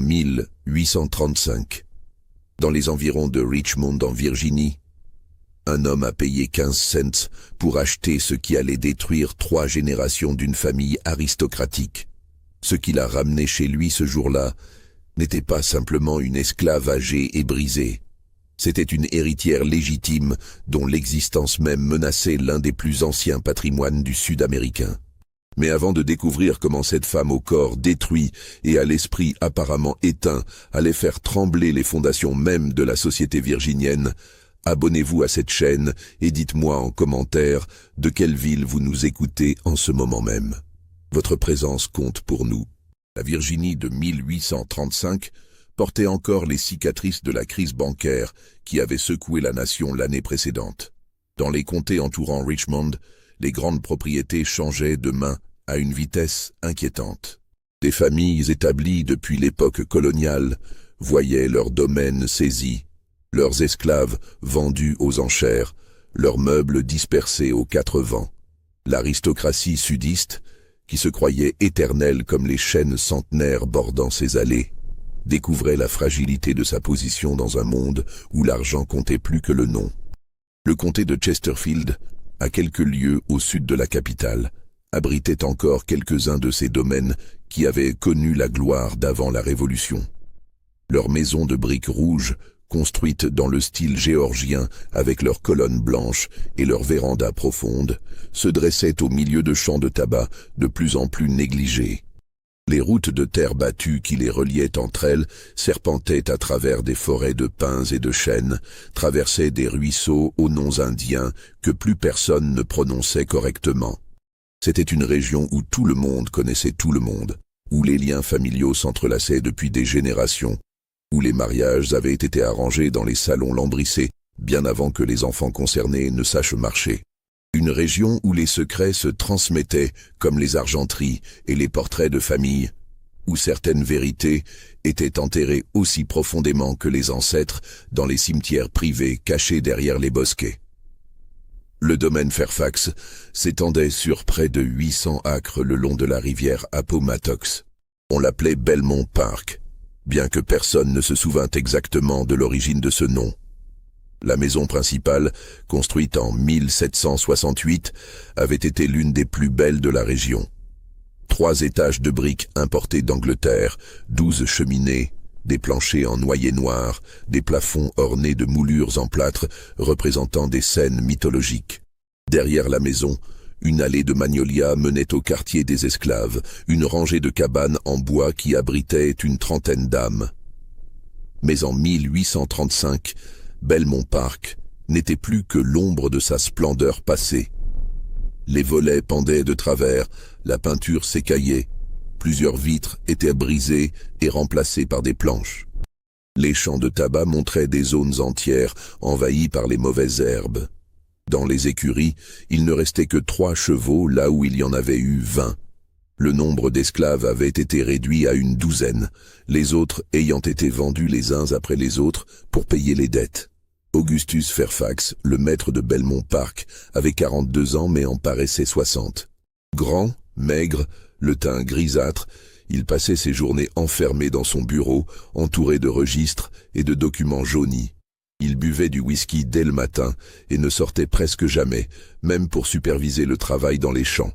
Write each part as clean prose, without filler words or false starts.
1835. Dans les environs de Richmond en Virginie, un homme a payé 15 cents pour acheter ce qui allait détruire 3 générations d'une famille aristocratique. Ce qu'il a ramené chez lui ce jour-là n'était pas simplement une esclave âgée et brisée. C'était une héritière légitime dont l'existence même menaçait l'un des plus anciens patrimoines du Sud américain. Mais avant de découvrir comment cette femme au corps détruit et à l'esprit apparemment éteint allait faire trembler les fondations mêmes de la société virginienne, abonnez-vous à cette chaîne et dites-moi en commentaire de quelle ville vous nous écoutez en ce moment même. Votre présence compte pour nous. La Virginie de 1835 portait encore les cicatrices de la crise bancaire qui avait secoué la nation l'année précédente. Dans les comtés entourant Richmond, les grandes propriétés changeaient de main à une vitesse inquiétante. Des familles établies depuis l'époque coloniale voyaient leurs domaines saisis, leurs esclaves vendus aux enchères, leurs meubles dispersés aux 4 vents. L'aristocratie sudiste, qui se croyait éternelle comme les chênes centenaires bordant ses allées, découvrait la fragilité de sa position dans un monde où l'argent comptait plus que le nom. Le comté de Chesterfield, à quelques lieues au sud de la capitale, abritait encore quelques-uns de ces domaines qui avaient connu la gloire d'avant la Révolution. Leurs maisons de briques rouges, construites dans le style géorgien avec leurs colonnes blanches et leurs vérandas profondes, se dressaient au milieu de champs de tabac de plus en plus négligés. Les routes de terre battue qui les reliaient entre elles serpentaient à travers des forêts de pins et de chênes, traversaient des ruisseaux aux noms indiens que plus personne ne prononçait correctement. C'était une région où tout le monde connaissait tout le monde, où les liens familiaux s'entrelaçaient depuis des générations, où les mariages avaient été arrangés dans les salons lambrissés bien avant que les enfants concernés ne sachent marcher. Une région où les secrets se transmettaient comme les argenteries et les portraits de famille, où certaines vérités étaient enterrées aussi profondément que les ancêtres dans les cimetières privés cachés derrière les bosquets. Le domaine Fairfax s'étendait sur près de 800 acres le long de la rivière Appomattox. On l'appelait Belmont Park, bien que personne ne se souvînt exactement de l'origine de ce nom. La maison principale, construite en 1768, avait été l'une des plus belles de la région. 3 étages de briques importées d'Angleterre, 12 cheminées, des planchers en noyer noir, des plafonds ornés de moulures en plâtre représentant des scènes mythologiques. Derrière la maison, une allée de magnolias menait au quartier des esclaves, une rangée de cabanes en bois qui abritait une trentaine d'âmes. Mais en 1835, Belmont Park n'était plus que l'ombre de sa splendeur passée. Les volets pendaient de travers, la peinture s'écaillait, plusieurs vitres étaient brisées et remplacées par des planches. Les champs de tabac montraient des zones entières envahies par les mauvaises herbes. Dans les écuries, il ne restait que 3 chevaux là où il y en avait eu 20. Le nombre d'esclaves avait été réduit à une douzaine, les autres ayant été vendus les uns après les autres pour payer les dettes. Augustus Fairfax, le maître de Belmont Park, avait 42 ans mais en paraissait 60. Grand, maigre, le teint grisâtre, il passait ses journées enfermé dans son bureau, entouré de registres et de documents jaunis. Il buvait du whisky dès le matin et ne sortait presque jamais, même pour superviser le travail dans les champs.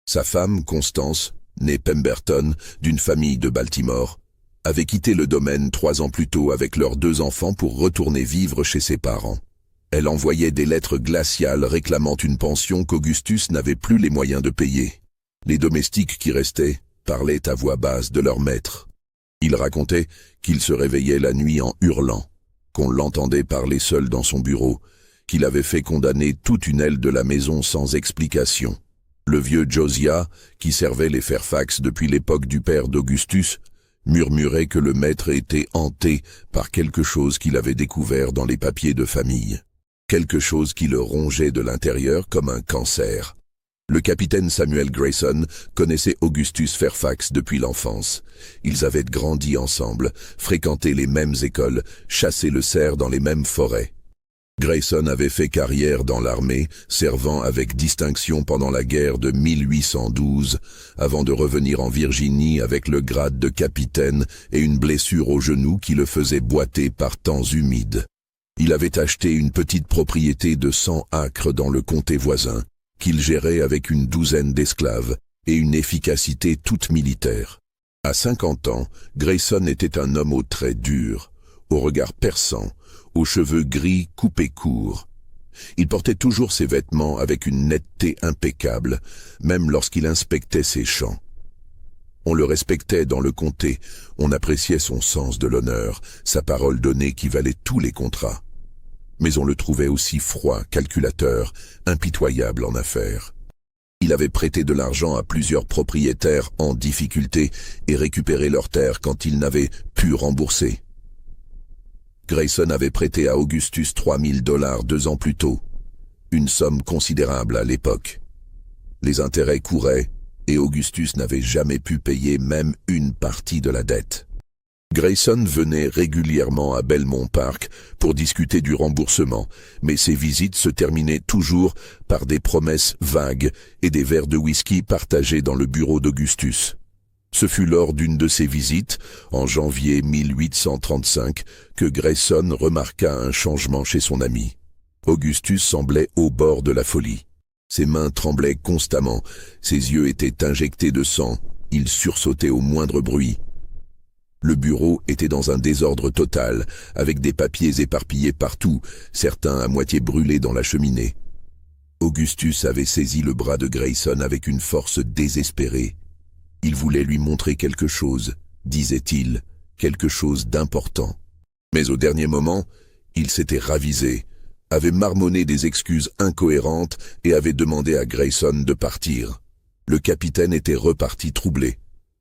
Sa femme, Constance, née Pemberton, d'une famille de Baltimore, avait quitté le domaine 3 ans plus tôt avec leurs 2 enfants pour retourner vivre chez ses parents. Elle envoyait des lettres glaciales réclamant une pension qu'Augustus n'avait plus les moyens de payer. Les domestiques qui restaient parlaient à voix basse de leur maître. Il racontait qu'il se réveillait la nuit en hurlant, qu'on l'entendait parler seul dans son bureau, qu'il avait fait condamner toute une aile de la maison sans explication. Le vieux Josiah, qui servait les Fairfax depuis l'époque du père d'Augustus, murmurait que le maître était hanté par quelque chose qu'il avait découvert dans les papiers de famille. Quelque chose qui le rongeait de l'intérieur comme un cancer. Le capitaine Samuel Grayson connaissait Augustus Fairfax depuis l'enfance. Ils avaient grandi ensemble, fréquenté les mêmes écoles, chassé le cerf dans les mêmes forêts. Grayson avait fait carrière dans l'armée, servant avec distinction pendant la guerre de 1812, avant de revenir en Virginie avec le grade de capitaine et une blessure au genou qui le faisait boiter par temps humides. Il avait acheté une petite propriété de 100 acres dans le comté voisin, qu'il gérait avec une douzaine d'esclaves et une efficacité toute militaire. À 50 ans, Grayson était un homme aux traits durs, au regard perçant, aux cheveux gris coupés courts. Il portait toujours ses vêtements avec une netteté impeccable, même lorsqu'il inspectait ses champs. On le respectait dans le comté, on appréciait son sens de l'honneur, sa parole donnée qui valait tous les contrats. Mais on le trouvait aussi froid, calculateur, impitoyable en affaires. Il avait prêté de l'argent à plusieurs propriétaires en difficulté et récupéré leurs terres quand ils n'avaient pu rembourser. Grayson avait prêté à Augustus $3000 2 ans plus tôt, une somme considérable à l'époque. Les intérêts couraient et Augustus n'avait jamais pu payer même une partie de la dette. Grayson venait régulièrement à Belmont Park pour discuter du remboursement, mais ses visites se terminaient toujours par des promesses vagues et des verres de whisky partagés dans le bureau d'Augustus. Ce fut lors d'une de ces visites, en janvier 1835, que Grayson remarqua un changement chez son ami. Augustus semblait au bord de la folie. Ses mains tremblaient constamment, ses yeux étaient injectés de sang, il sursautait au moindre bruit. Le bureau était dans un désordre total, avec des papiers éparpillés partout, certains à moitié brûlés dans la cheminée. Augustus avait saisi le bras de Grayson avec une force désespérée. Il voulait lui montrer quelque chose, disait-il, quelque chose d'important. Mais au dernier moment, il s'était ravisé, avait marmonné des excuses incohérentes et avait demandé à Grayson de partir. Le capitaine était reparti troublé,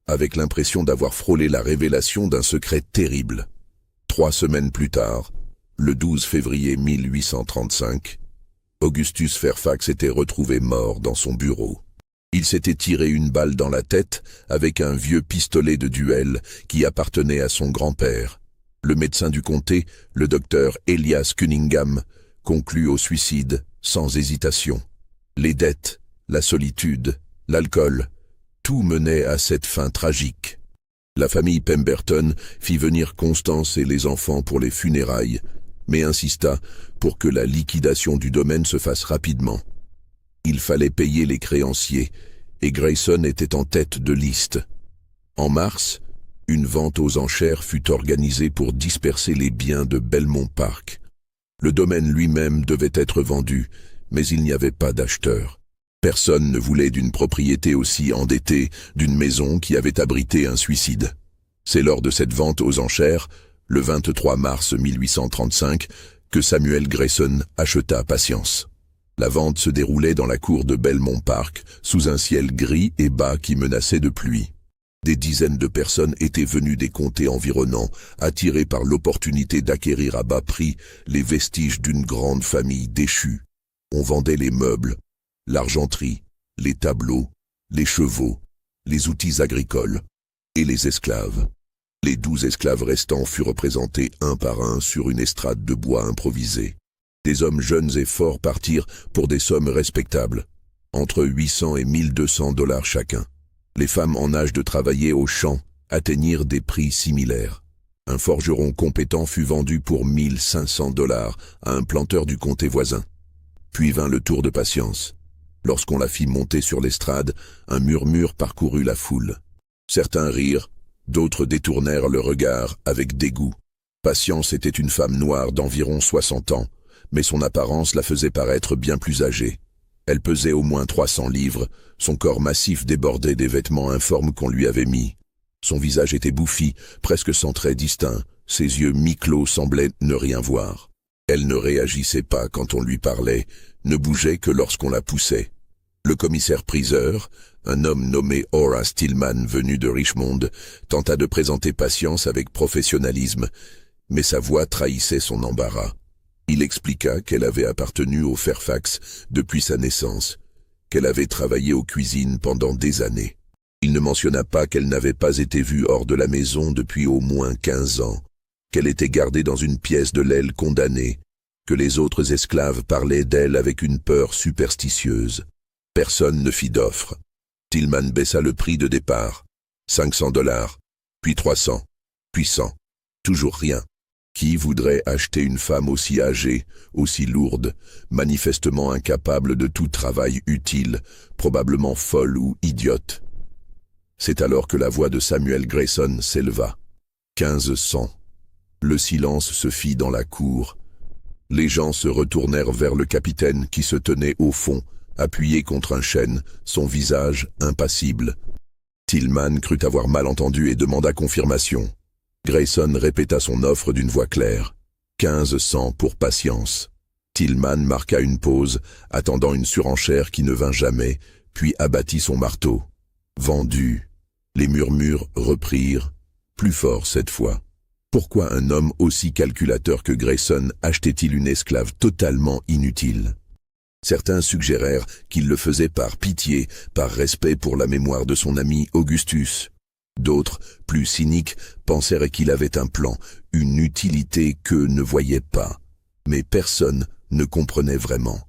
avec l'impression d'avoir frôlé la révélation d'un secret terrible. 3 semaines plus tard, le 12 février 1835, Augustus Fairfax était retrouvé mort dans son bureau. Il s'était tiré une balle dans la tête avec un vieux pistolet de duel qui appartenait à son grand-père. Le médecin du comté, le docteur Elias Cunningham, conclut au suicide sans hésitation. Les dettes, la solitude, l'alcool, tout menait à cette fin tragique. La famille Pemberton fit venir Constance et les enfants pour les funérailles, mais insista pour que la liquidation du domaine se fasse rapidement. Il fallait payer les créanciers, et Grayson était en tête de liste. En mars, une vente aux enchères fut organisée pour disperser les biens de Belmont Park. Le domaine lui-même devait être vendu, mais il n'y avait pas d'acheteur. Personne ne voulait d'une propriété aussi endettée, d'une maison qui avait abrité un suicide. C'est lors de cette vente aux enchères, le 23 mars 1835, que Samuel Grayson acheta Patience. La vente se déroulait dans la cour de Belmont Park, sous un ciel gris et bas qui menaçait de pluie. Des dizaines de personnes étaient venues des comtés environnants, attirées par l'opportunité d'acquérir à bas prix les vestiges d'une grande famille déchue. On vendait les meubles, l'argenterie, les tableaux, les chevaux, les outils agricoles et les esclaves. Les 12 esclaves restants furent représentés un par un sur une estrade de bois improvisée. Des hommes jeunes et forts partirent pour des sommes respectables, entre 800 et $1200 chacun. Les femmes en âge de travailler au champ atteignirent des prix similaires. Un forgeron compétent fut vendu pour $1500 à un planteur du comté voisin. Puis vint le tour de Patience. Lorsqu'on la fit monter sur l'estrade, un murmure parcourut la foule. Certains rirent, d'autres détournèrent le regard avec dégoût. Patience était une femme noire d'environ 60 ans, mais son apparence la faisait paraître bien plus âgée. Elle pesait au moins 300 livres, son corps massif débordait des vêtements informes qu'on lui avait mis. Son visage était bouffi, presque sans traits distincts, ses yeux mi-clos semblaient ne rien voir. Elle ne réagissait pas quand on lui parlait, ne bougeait que lorsqu'on la poussait. Le commissaire-priseur, un homme nommé Horace Tillman venu de Richmond, tenta de présenter Patience avec professionnalisme, mais sa voix trahissait son embarras. Il expliqua qu'elle avait appartenu au Fairfax depuis sa naissance, qu'elle avait travaillé aux cuisines pendant des années. Il ne mentionna pas qu'elle n'avait pas été vue hors de la maison depuis au moins 15 ans, qu'elle était gardée dans une pièce de l'aile condamnée, que les autres esclaves parlaient d'elle avec une peur superstitieuse. Personne ne fit d'offre. Tillman baissa le prix de départ. $500, puis 300, puis 100. Toujours rien. Qui voudrait acheter une femme aussi âgée, aussi lourde, manifestement incapable de tout travail utile, probablement folle ou idiote? C'est alors que la voix de Samuel Grayson s'éleva. 1500. Le silence se fit dans la cour. Les gens se retournèrent vers le capitaine qui se tenait au fond, appuyé contre un chêne, son visage impassible. Tillman crut avoir mal entendu et demanda confirmation. Grayson répéta son offre d'une voix claire. 1500 pour patience. Tillman marqua une pause, attendant une surenchère qui ne vint jamais, puis abattit son marteau. Vendu. Les murmures reprirent, plus fort cette fois. Pourquoi un homme aussi calculateur que Grayson achetait-il une esclave totalement inutile? Certains suggérèrent qu'il le faisait par pitié, par respect pour la mémoire de son ami Augustus. D'autres, plus cyniques, pensèrent qu'il avait un plan, une utilité qu'eux ne voyaient pas. Mais personne ne comprenait vraiment.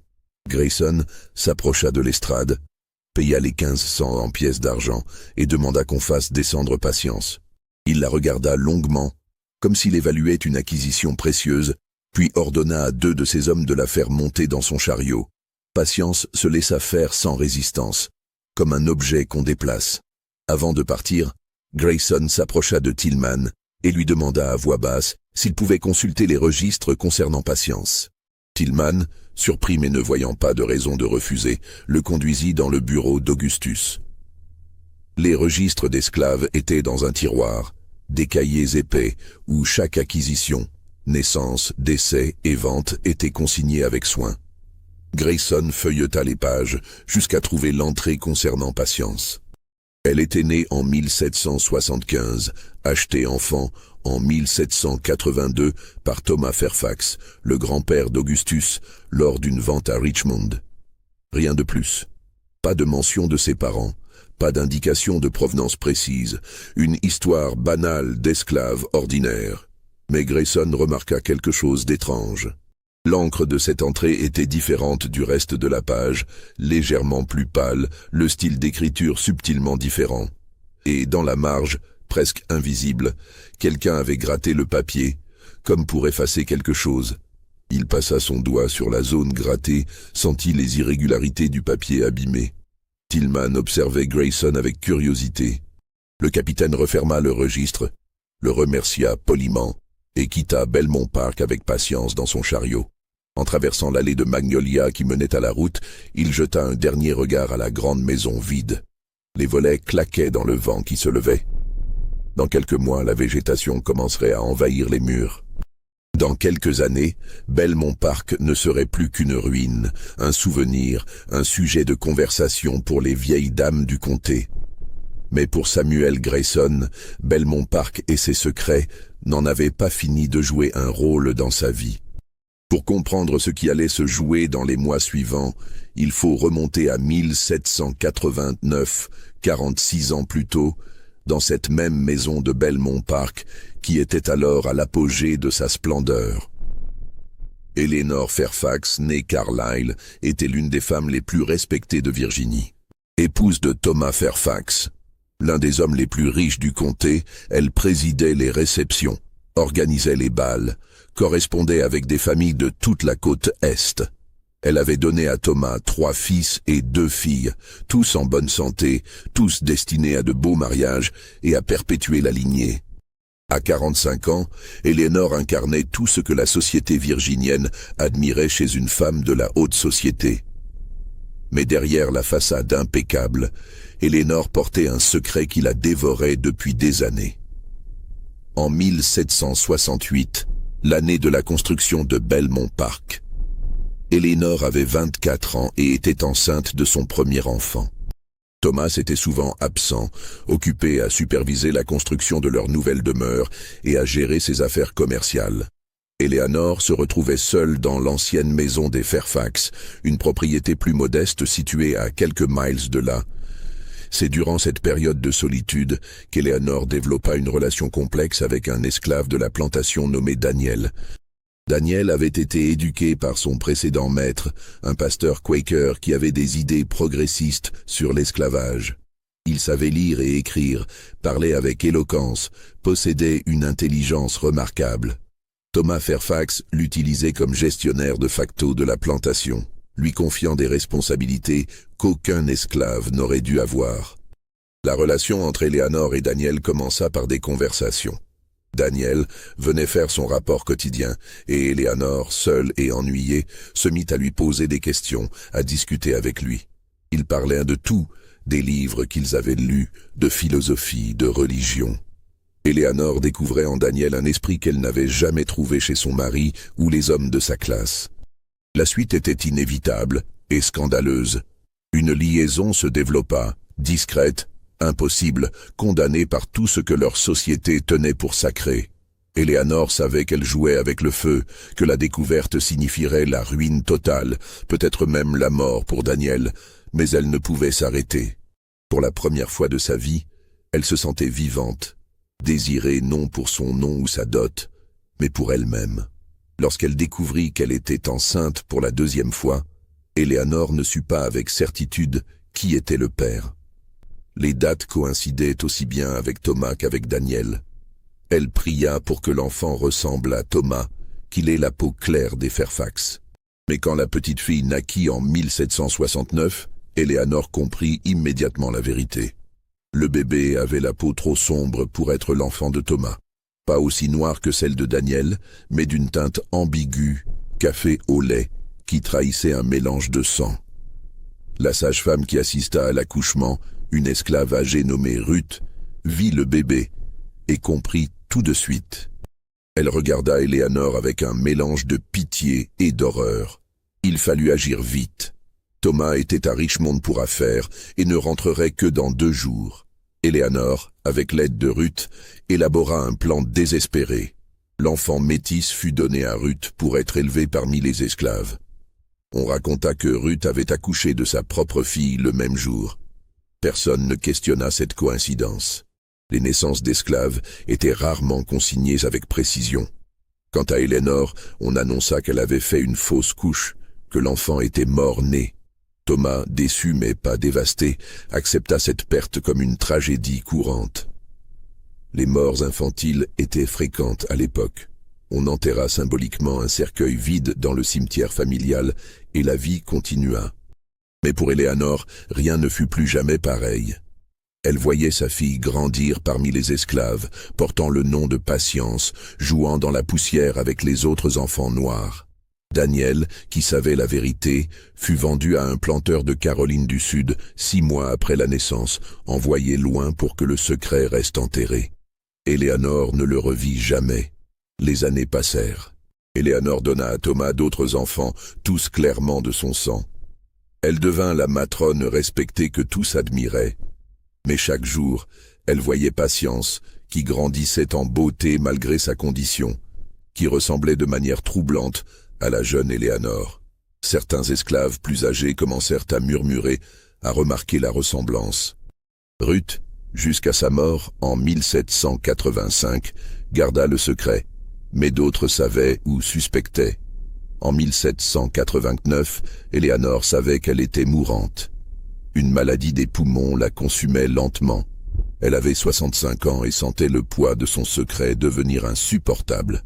Grayson s'approcha de l'estrade, paya les 1500 en pièces d'argent et demanda qu'on fasse descendre Patience. Il la regarda longuement, comme s'il évaluait une acquisition précieuse, puis ordonna à 2 de ses hommes de la faire monter dans son chariot. Patience se laissa faire sans résistance, comme un objet qu'on déplace. Avant de partir, Grayson s'approcha de Tillman et lui demanda à voix basse s'il pouvait consulter les registres concernant Patience. Tillman, surpris mais ne voyant pas de raison de refuser, le conduisit dans le bureau d'Augustus. Les registres d'esclaves étaient dans un tiroir, des cahiers épais où chaque acquisition, naissance, décès et vente était consignée avec soin. Grayson feuilleta les pages jusqu'à trouver l'entrée concernant Patience. Elle était née en 1775, achetée enfant en 1782 par Thomas Fairfax, le grand-père d'Augustus, lors d'une vente à Richmond. Rien de plus. Pas de mention de ses parents, pas d'indication de provenance précise, une histoire banale d'esclave ordinaire. Mais Grayson remarqua quelque chose d'étrange. L'encre de cette entrée était différente du reste de la page, légèrement plus pâle, le style d'écriture subtilement différent. Et dans la marge, presque invisible, quelqu'un avait gratté le papier, comme pour effacer quelque chose. Il passa son doigt sur la zone grattée, sentit les irrégularités du papier abîmé. Tillman observait Grayson avec curiosité. Le capitaine referma le registre, le remercia poliment et quitta Belmont Park avec Patience dans son chariot. En traversant l'allée de Magnolia qui menait à la route, il jeta un dernier regard à la grande maison vide. Les volets claquaient dans le vent qui se levait. Dans quelques mois, la végétation commencerait à envahir les murs. Dans quelques années, Belmont Park ne serait plus qu'une ruine, un souvenir, un sujet de conversation pour les vieilles dames du comté. Mais pour Samuel Grayson, Belmont Park et ses secrets n'en avaient pas fini de jouer un rôle dans sa vie. Pour comprendre ce qui allait se jouer dans les mois suivants, il faut remonter à 1789, 46 ans plus tôt, dans cette même maison de Belmont Park, qui était alors à l'apogée de sa splendeur. Eleanor Fairfax, née Carlyle, était l'une des femmes les plus respectées de Virginie. Épouse de Thomas Fairfax, l'un des hommes les plus riches du comté, elle présidait les réceptions, organisait les bals, correspondait avec des familles de toute la côte Est. Elle avait donné à Thomas 3 fils et 2 filles, tous en bonne santé, tous destinés à de beaux mariages et à perpétuer la lignée. À 45 ans, Eleanor incarnait tout ce que la société virginienne admirait chez une femme de la haute société. Mais derrière la façade impeccable, Eleanor portait un secret qui la dévorait depuis des années. En 1768, l'année de la construction de Belmont Park, Eleanor avait 24 ans et était enceinte de son premier enfant. Thomas était souvent absent, occupé à superviser la construction de leur nouvelle demeure et à gérer ses affaires commerciales. Eleanor se retrouvait seule dans l'ancienne maison des Fairfax, une propriété plus modeste située à quelques miles de là. C'est durant cette période de solitude qu'Eleanor développa une relation complexe avec un esclave de la plantation nommé Daniel. Daniel avait été éduqué par son précédent maître, un pasteur Quaker qui avait des idées progressistes sur l'esclavage. Il savait lire et écrire, parlait avec éloquence, possédait une intelligence remarquable. Thomas Fairfax l'utilisait comme gestionnaire de facto de la plantation, lui confiant des responsabilités qu'aucun esclave n'aurait dû avoir. La relation entre Eleanor et Daniel commença par des conversations. Daniel venait faire son rapport quotidien, et Eleanor, seule et ennuyée, se mit à lui poser des questions, à discuter avec lui. Ils parlaient de tout, des livres qu'ils avaient lus, de philosophie, de religion. Eleanor découvrait en Daniel un esprit qu'elle n'avait jamais trouvé chez son mari ou les hommes de sa classe. La suite était inévitable et scandaleuse. Une liaison se développa, discrète, impossible, condamnée par tout ce que leur société tenait pour sacré. Eleanor savait qu'elle jouait avec le feu, que la découverte signifierait la ruine totale, peut-être même la mort pour Daniel, mais elle ne pouvait s'arrêter. Pour la première fois de sa vie, elle se sentait vivante, désirée non pour son nom ou sa dot, mais pour elle-même. Lorsqu'elle découvrit qu'elle était enceinte pour la deuxième fois, Eleanor ne sut pas avec certitude qui était le père. Les dates coïncidaient aussi bien avec Thomas qu'avec Daniel. Elle pria pour que l'enfant ressemble à Thomas, qu'il ait la peau claire des Fairfax. Mais quand la petite fille naquit en 1769, Eleanor comprit immédiatement la vérité. Le bébé avait la peau trop sombre pour être l'enfant de Thomas. Pas aussi noire que celle de Daniel, mais d'une teinte ambiguë, café au lait, qui trahissait un mélange de sang. La sage-femme qui assista à l'accouchement, une esclave âgée nommée Ruth, vit le bébé et comprit tout de suite. Elle regarda Eleanor avec un mélange de pitié et d'horreur. Il fallut agir vite. Thomas était à Richmond pour affaires et ne rentrerait que dans 2 jours. Eleanor, avec l'aide de Ruth, élabora un plan désespéré. L'enfant métis fut donné à Ruth pour être élevé parmi les esclaves. On raconta que Ruth avait accouché de sa propre fille le même jour. Personne ne questionna cette coïncidence. Les naissances d'esclaves étaient rarement consignées avec précision. Quant à Eleanor, on annonça qu'elle avait fait une fausse couche, que l'enfant était mort-né. Thomas, déçu mais pas dévasté, accepta cette perte comme une tragédie courante. Les morts infantiles étaient fréquentes à l'époque. On enterra symboliquement un cercueil vide dans le cimetière familial et la vie continua. Mais pour Eleanor, rien ne fut plus jamais pareil. Elle voyait sa fille grandir parmi les esclaves, portant le nom de Patience, jouant dans la poussière avec les autres enfants noirs. Daniel, qui savait la vérité, fut vendu à un planteur de Caroline du Sud 6 mois après la naissance, envoyé loin pour que le secret reste enterré. Eleanor ne le revit jamais. Les années passèrent. Eleanor donna à Thomas d'autres enfants, tous clairement de son sang. Elle devint la matrone respectée que tous admiraient. Mais chaque jour, elle voyait Patience, qui grandissait en beauté malgré sa condition, qui ressemblait de manière troublante à la jeune Eleanor. Certains esclaves plus âgés commencèrent à murmurer, à remarquer la ressemblance. Ruth, jusqu'à sa mort en 1785, garda le secret, mais d'autres savaient ou suspectaient. En 1789, Eleanor savait qu'elle était mourante. Une maladie des poumons la consumait lentement. Elle avait 65 ans et sentait le poids de son secret devenir insupportable.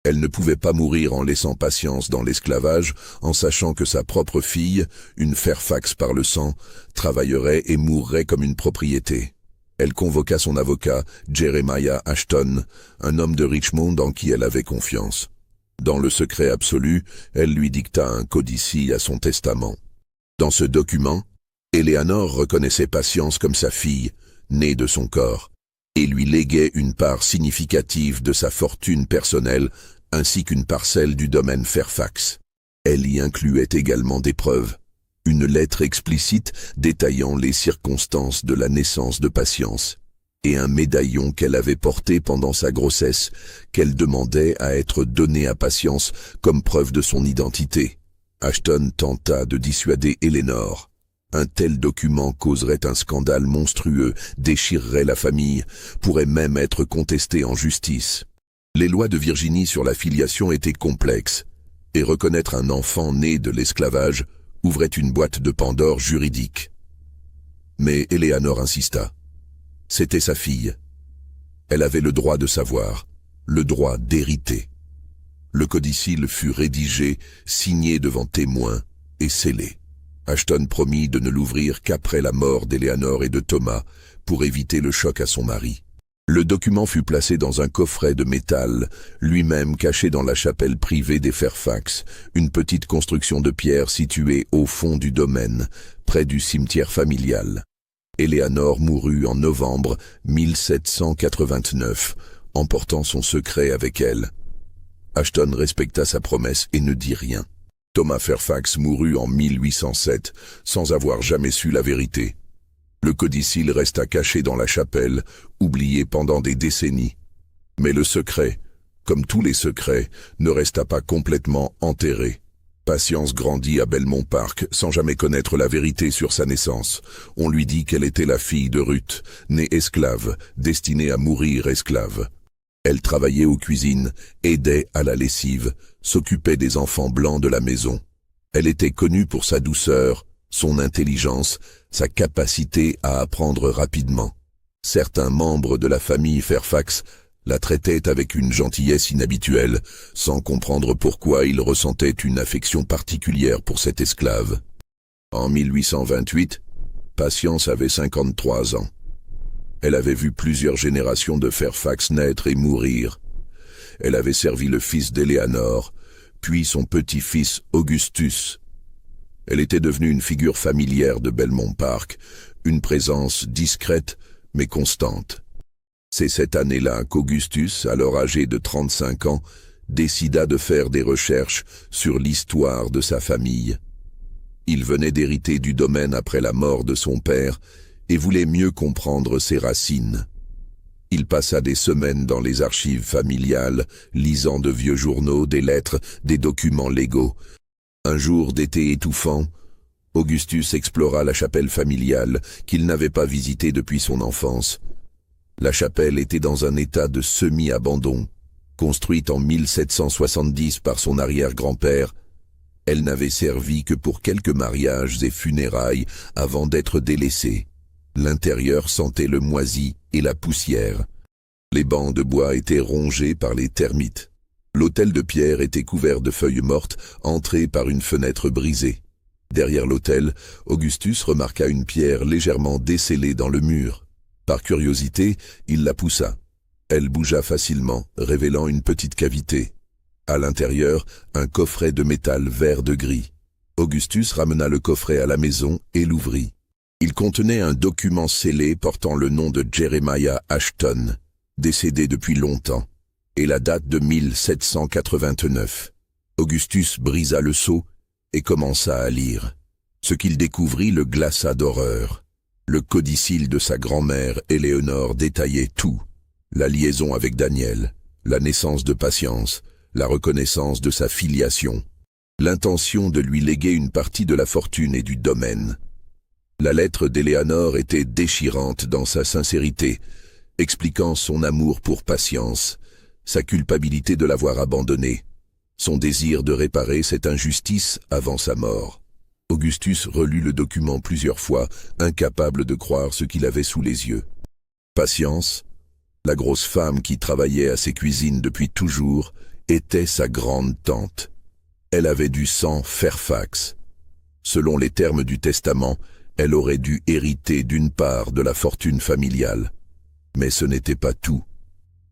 Elle ne pouvait pas mourir en laissant Patience dans l'esclavage, en sachant que sa propre fille, une Fairfax par le sang, travaillerait et mourrait comme une propriété. Elle convoqua son avocat, Jeremiah Ashton, un homme de Richmond en qui elle avait confiance. Dans le secret absolu, elle lui dicta un codice à son testament. Dans ce document, Eleanor reconnaissait Patience comme sa fille, née de son corps, et lui léguait une part significative de sa fortune personnelle ainsi qu'une parcelle du domaine Fairfax. Elle y incluait également des preuves, une lettre explicite détaillant les circonstances de la naissance de Patience, et un médaillon qu'elle avait porté pendant sa grossesse, qu'elle demandait à être donné à Patience comme preuve de son identité. Ashton tenta de dissuader Eleanor. Un tel document causerait un scandale monstrueux, déchirerait la famille, pourrait même être contesté en justice. Les lois de Virginie sur la filiation étaient complexes, et reconnaître un enfant né de l'esclavage ouvrait une boîte de Pandore juridique. Mais Éléanore insista. C'était sa fille. Elle avait le droit de savoir, le droit d'hériter. Le codicille fut rédigé, signé devant témoins et scellé. Ashton promit de ne l'ouvrir qu'après la mort d'Éléanore et de Thomas pour éviter le choc à son mari. Le document fut placé dans un coffret de métal, lui-même caché dans la chapelle privée des Fairfax, une petite construction de pierre située au fond du domaine, près du cimetière familial. Éléanore mourut en novembre 1789, emportant son secret avec elle. Ashton respecta sa promesse et ne dit rien. Thomas Fairfax mourut en 1807, sans avoir jamais su la vérité. Le codicille resta caché dans la chapelle, oublié pendant des décennies. Mais le secret, comme tous les secrets, ne resta pas complètement enterré. Patience grandit à Belmont Park sans jamais connaître la vérité sur sa naissance. On lui dit qu'elle était la fille de Ruth, née esclave, destinée à mourir esclave. Elle travaillait aux cuisines, aidait à la lessive, s'occupait des enfants blancs de la maison. Elle était connue pour sa douceur, son intelligence, sa capacité à apprendre rapidement. Certains membres de la famille Fairfax la traitaient avec une gentillesse inhabituelle, sans comprendre pourquoi ils ressentaient une affection particulière pour cette esclave. En 1828, Patience avait 53 ans. Elle avait vu plusieurs générations de Fairfax naître et mourir. Elle avait servi le fils d'Éléanore, puis son petit-fils Augustus. Elle était devenue une figure familière de Belmont Park, une présence discrète mais constante. C'est cette année-là qu'Augustus, alors âgé de 35 ans, décida de faire des recherches sur l'histoire de sa famille. Il venait d'hériter du domaine après la mort de son père et voulait mieux comprendre ses racines. Il passa des semaines dans les archives familiales, lisant de vieux journaux, des lettres, des documents légaux. Un jour d'été étouffant, Augustus explora la chapelle familiale qu'il n'avait pas visitée depuis son enfance. La chapelle était dans un état de semi-abandon. Construite en 1770 par son arrière-grand-père, elle n'avait servi que pour quelques mariages et funérailles avant d'être délaissée. L'intérieur sentait le moisi et la poussière. Les bancs de bois étaient rongés par les termites. L'autel de pierre était couvert de feuilles mortes, entré par une fenêtre brisée. Derrière l'autel, Augustus remarqua une pierre légèrement descellée dans le mur. Par curiosité, il la poussa. Elle bougea facilement, révélant une petite cavité. À l'intérieur, un coffret de métal vert de gris. Augustus ramena le coffret à la maison et l'ouvrit. Il contenait un document scellé portant le nom de Jeremiah Ashton, décédé depuis longtemps, et la date de 1789. Augustus brisa le sceau et commença à lire. Ce qu'il découvrit le glaça d'horreur. Le codicille de sa grand-mère Éléonore détaillait tout. La liaison avec Daniel, la naissance de Patience, la reconnaissance de sa filiation, l'intention de lui léguer une partie de la fortune et du domaine. La lettre d'Éléanore était déchirante dans sa sincérité, expliquant son amour pour Patience, sa culpabilité de l'avoir abandonnée, son désir de réparer cette injustice avant sa mort. Augustus relut le document plusieurs fois, incapable de croire ce qu'il avait sous les yeux. Patience, la grosse femme qui travaillait à ses cuisines depuis toujours, était sa grande tante. Elle avait du sang Fairfax. Selon les termes du testament, elle aurait dû hériter d'une part de la fortune familiale. Mais ce n'était pas tout.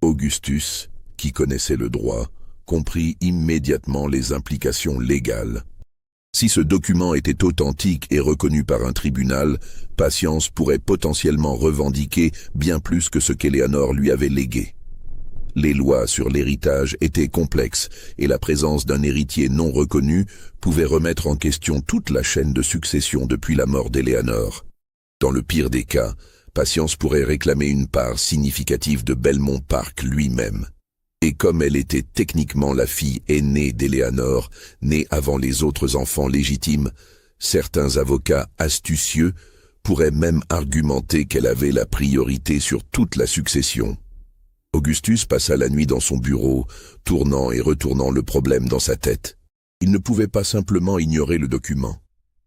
Augustus, qui connaissait le droit, comprit immédiatement les implications légales. Si ce document était authentique et reconnu par un tribunal, Patience pourrait potentiellement revendiquer bien plus que ce qu'Éléanore lui avait légué. Les lois sur l'héritage étaient complexes et la présence d'un héritier non reconnu pouvait remettre en question toute la chaîne de succession depuis la mort d'Éléanore. Dans le pire des cas, Patience pourrait réclamer une part significative de Belmont Park lui-même. Et comme elle était techniquement la fille aînée d'Éléanore, née avant les autres enfants légitimes, certains avocats astucieux pourraient même argumenter qu'elle avait la priorité sur toute la succession. Augustus passa la nuit dans son bureau, tournant et retournant le problème dans sa tête. Il ne pouvait pas simplement ignorer le document.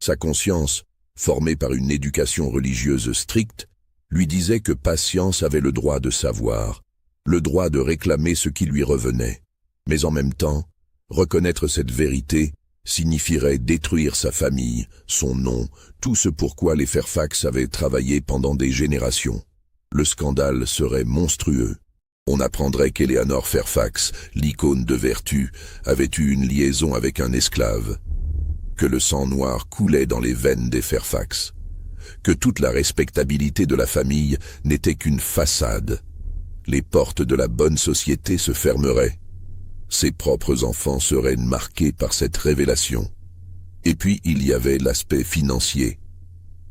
Sa conscience, formée par une éducation religieuse stricte, lui disait que Patience avait le droit de savoir, le droit de réclamer ce qui lui revenait. Mais en même temps, reconnaître cette vérité signifierait détruire sa famille, son nom, tout ce pour quoi les Fairfax avaient travaillé pendant des générations. Le scandale serait monstrueux. On apprendrait qu'Eleanor Fairfax, l'icône de vertu, avait eu une liaison avec un esclave, que le sang noir coulait dans les veines des Fairfax, que toute la respectabilité de la famille n'était qu'une façade. Les portes de la bonne société se fermeraient. Ses propres enfants seraient marqués par cette révélation. Et puis il y avait l'aspect financier.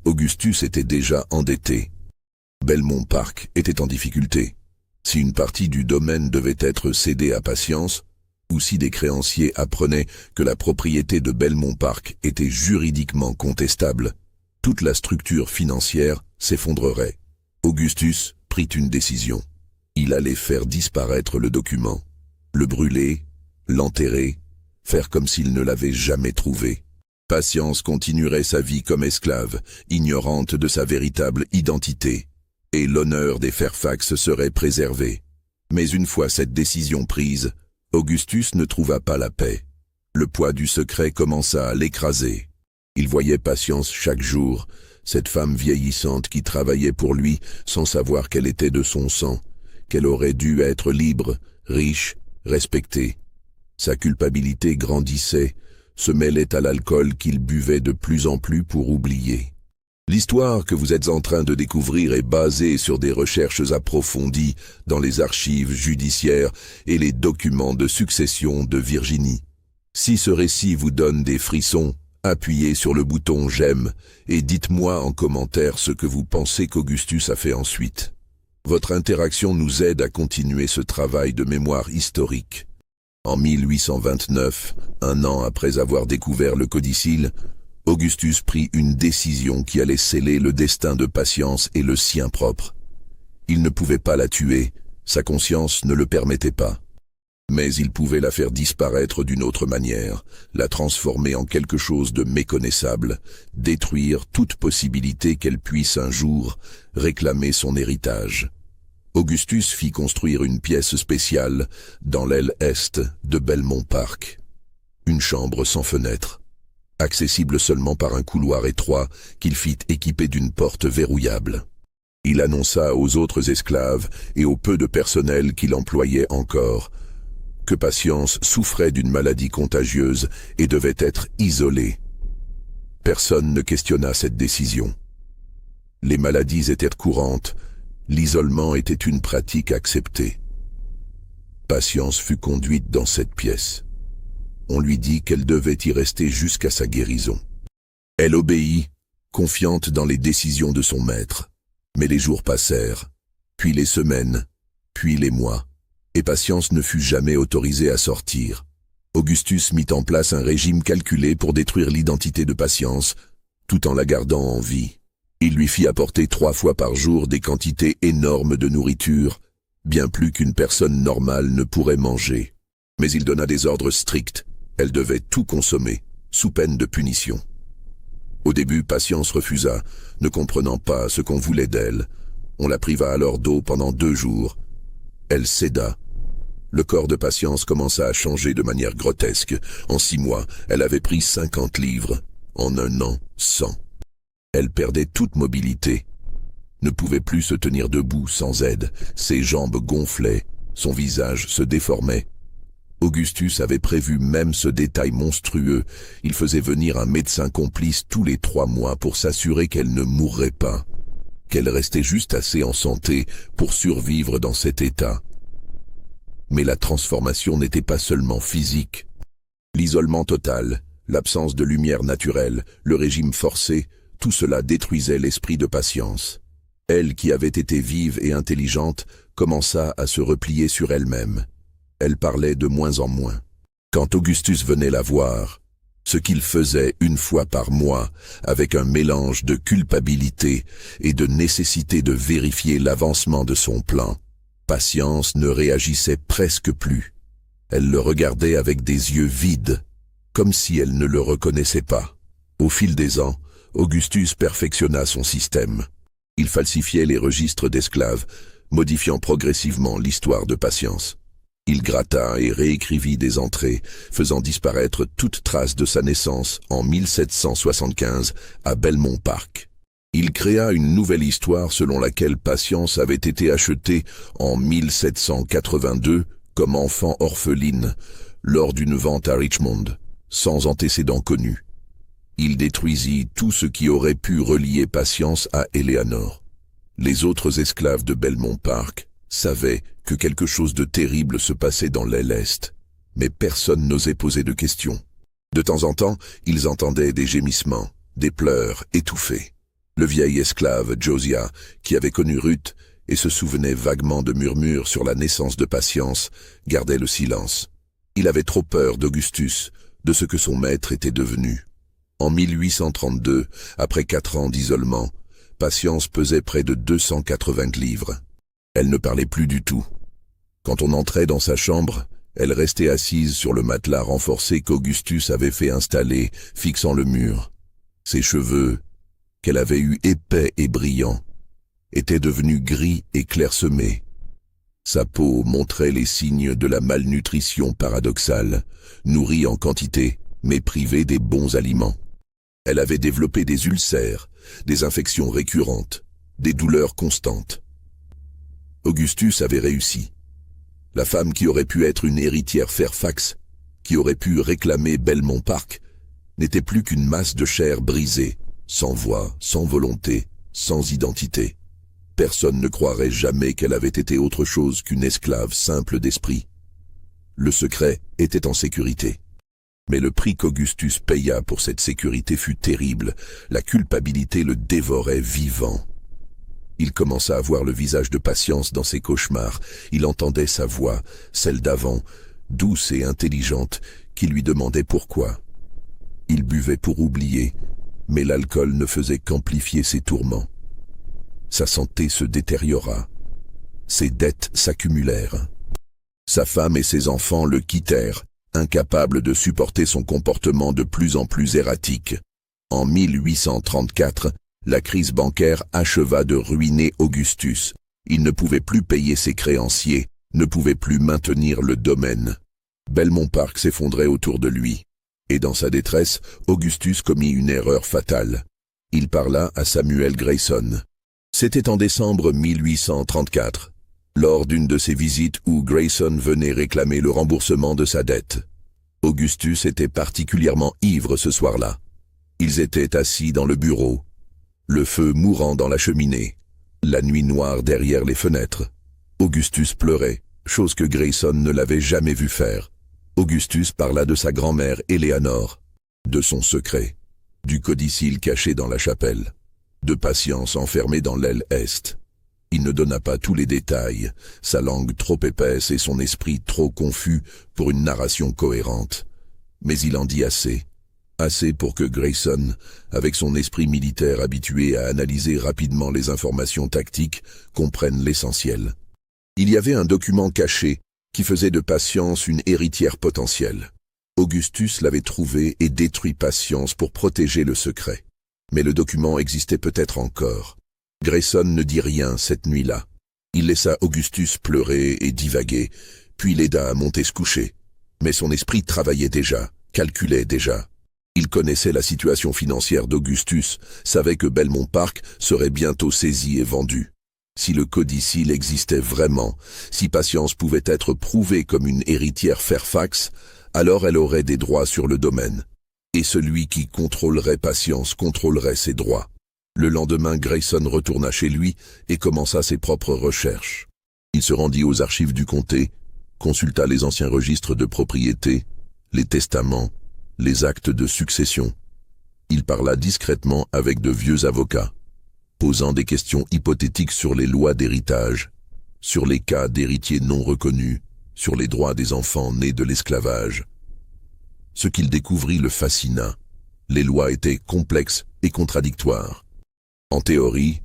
Augustus était déjà endetté. Belmont Park était en difficulté. Si une partie du domaine devait être cédée à Patience, ou si des créanciers apprenaient que la propriété de Belmont Park était juridiquement contestable, toute la structure financière s'effondrerait. Augustus prit une décision. Il allait faire disparaître le document, le brûler, l'enterrer, faire comme s'il ne l'avait jamais trouvé. Patience continuerait sa vie comme esclave, ignorante de sa véritable identité, et l'honneur des Fairfax serait préservé. Mais une fois cette décision prise, Augustus ne trouva pas la paix. Le poids du secret commença à l'écraser. Il voyait Patience chaque jour, cette femme vieillissante qui travaillait pour lui sans savoir qu'elle était de son sang, qu'elle aurait dû être libre, riche, respectée. Sa culpabilité grandissait, se mêlait à l'alcool qu'il buvait de plus en plus pour oublier. L'histoire que vous êtes en train de découvrir est basée sur des recherches approfondies dans les archives judiciaires et les documents de succession de Virginie. Si ce récit vous donne des frissons, appuyez sur le bouton « J'aime » et dites-moi en commentaire ce que vous pensez qu'Augustus a fait ensuite. Votre interaction nous aide à continuer ce travail de mémoire historique. En 1829, un an après avoir découvert le codicille, Augustus prit une décision qui allait sceller le destin de Patience et le sien propre. Il ne pouvait pas la tuer, sa conscience ne le permettait pas. Mais il pouvait la faire disparaître d'une autre manière, la transformer en quelque chose de méconnaissable, détruire toute possibilité qu'elle puisse un jour réclamer son héritage. Augustus fit construire une pièce spéciale dans l'aile est de Belmont Park. Une chambre sans fenêtre, accessible seulement par un couloir étroit qu'il fit équiper d'une porte verrouillable. Il annonça aux autres esclaves et au peu de personnel qu'il employait encore que Patience souffrait d'une maladie contagieuse et devait être isolée. Personne ne questionna cette décision. Les maladies étaient courantes, l'isolement était une pratique acceptée. Patience fut conduite dans cette pièce. On lui dit qu'elle devait y rester jusqu'à sa guérison. Elle obéit, confiante dans les décisions de son maître. Mais les jours passèrent, puis les semaines, puis les mois, et Patience ne fut jamais autorisée à sortir. Augustus mit en place un régime calculé pour détruire l'identité de Patience, tout en la gardant en vie. Il lui fit apporter 3 fois par jour des quantités énormes de nourriture, bien plus qu'une personne normale ne pourrait manger. Mais il donna des ordres stricts. Elle devait tout consommer, sous peine de punition. Au début, Patience refusa, ne comprenant pas ce qu'on voulait d'elle. On la priva alors d'eau pendant 2 jours. Elle céda. Le corps de Patience commença à changer de manière grotesque. En 6 mois, elle avait pris 50 livres. En 1 an, 100. Elle perdait toute mobilité. Ne pouvait plus se tenir debout sans aide. Ses jambes gonflaient. Son visage se déformait. Augustus avait prévu même ce détail monstrueux. Il faisait venir un médecin complice tous les 3 mois pour s'assurer qu'elle ne mourrait pas, qu'elle restait juste assez en santé pour survivre dans cet état. Mais la transformation n'était pas seulement physique. L'isolement total, l'absence de lumière naturelle, le régime forcé, tout cela détruisait l'esprit de Patience. Elle, qui avait été vive et intelligente, commença à se replier sur elle-même. Elle parlait de moins en moins. Quand Augustus venait la voir, ce qu'il faisait 1 fois par mois, avec un mélange de culpabilité et de nécessité de vérifier l'avancement de son plan, Patience ne réagissait presque plus. Elle le regardait avec des yeux vides, comme si elle ne le reconnaissait pas. Au fil des ans, Augustus perfectionna son système. Il falsifiait les registres d'esclaves, modifiant progressivement l'histoire de Patience. Il gratta et réécrivit des entrées, faisant disparaître toute trace de sa naissance en 1775 à Belmont Park. Il créa une nouvelle histoire selon laquelle Patience avait été achetée en 1782 comme enfant orpheline lors d'une vente à Richmond, sans antécédent connu. Il détruisit tout ce qui aurait pu relier Patience à Eleanor. Les autres esclaves de Belmont Park savaient que quelque chose de terrible se passait dans l'aile est, mais personne n'osait poser de questions. De temps en temps, ils entendaient des gémissements, des pleurs étouffés. Le vieil esclave Josiah, qui avait connu Ruth et se souvenait vaguement de murmures sur la naissance de Patience, gardait le silence. Il avait trop peur d'Augustus, de ce que son maître était devenu. En 1832, après 4 ans d'isolement, Patience pesait près de 280 livres. Elle ne parlait plus du tout. Quand on entrait dans sa chambre, elle restait assise sur le matelas renforcé qu'Augustus avait fait installer, fixant le mur. Ses cheveux, qu'elle avait eus épais et brillants, étaient devenus gris et clairsemés. Sa peau montrait les signes de la malnutrition paradoxale, nourrie en quantité, mais privée des bons aliments. Elle avait développé des ulcères, des infections récurrentes, des douleurs constantes. Augustus avait réussi. La femme qui aurait pu être une héritière Fairfax, qui aurait pu réclamer Belmont Park, n'était plus qu'une masse de chair brisée, sans voix, sans volonté, sans identité. Personne ne croirait jamais qu'elle avait été autre chose qu'une esclave simple d'esprit. Le secret était en sécurité. Mais le prix qu'Augustus paya pour cette sécurité fut terrible. La culpabilité le dévorait vivant. Il commença à voir le visage de Patience dans ses cauchemars. Il entendait sa voix, celle d'avant, douce et intelligente, qui lui demandait pourquoi. Il buvait pour oublier, mais l'alcool ne faisait qu'amplifier ses tourments. Sa santé se détériora. Ses dettes s'accumulèrent. Sa femme et ses enfants le quittèrent, incapables de supporter son comportement de plus en plus erratique. En 1834, la crise bancaire acheva de ruiner Augustus. Il ne pouvait plus payer ses créanciers, ne pouvait plus maintenir le domaine. Belmont Park s'effondrait autour de lui. Et dans sa détresse, Augustus commit une erreur fatale. Il parla à Samuel Grayson. C'était en décembre 1834, lors d'une de ses visites où Grayson venait réclamer le remboursement de sa dette. Augustus était particulièrement ivre ce soir-là. Ils étaient assis dans le bureau, le feu mourant dans la cheminée, la nuit noire derrière les fenêtres. Augustus pleurait, chose que Grayson ne l'avait jamais vu faire. Augustus parla de sa grand-mère Eleanor, de son secret, du codicille caché dans la chapelle, de Patience enfermée dans l'aile est. Il ne donna pas tous les détails, sa langue trop épaisse et son esprit trop confus pour une narration cohérente. Mais il en dit assez. Assez pour que Grayson, avec son esprit militaire habitué à analyser rapidement les informations tactiques, comprenne l'essentiel. Il y avait un document caché qui faisait de Patience une héritière potentielle. Augustus l'avait trouvé et détruit Patience pour protéger le secret. Mais le document existait peut-être encore. Grayson ne dit rien cette nuit-là. Il laissa Augustus pleurer et divaguer, puis l'aida à monter se coucher. Mais son esprit travaillait déjà, calculait déjà. Il connaissait la situation financière d'Augustus, savait que Belmont Park serait bientôt saisi et vendu. Si le codicille existait vraiment, si Patience pouvait être prouvée comme une héritière Fairfax, alors elle aurait des droits sur le domaine. Et celui qui contrôlerait Patience contrôlerait ses droits. Le lendemain, Grayson retourna chez lui et commença ses propres recherches. Il se rendit aux archives du comté, consulta les anciens registres de propriété, les testaments, les actes de succession. Il parla discrètement avec de vieux avocats, posant des questions hypothétiques sur les lois d'héritage, sur les cas d'héritiers non reconnus, sur les droits des enfants nés de l'esclavage. Ce qu'il découvrit le fascina. Les lois étaient complexes et contradictoires. En théorie,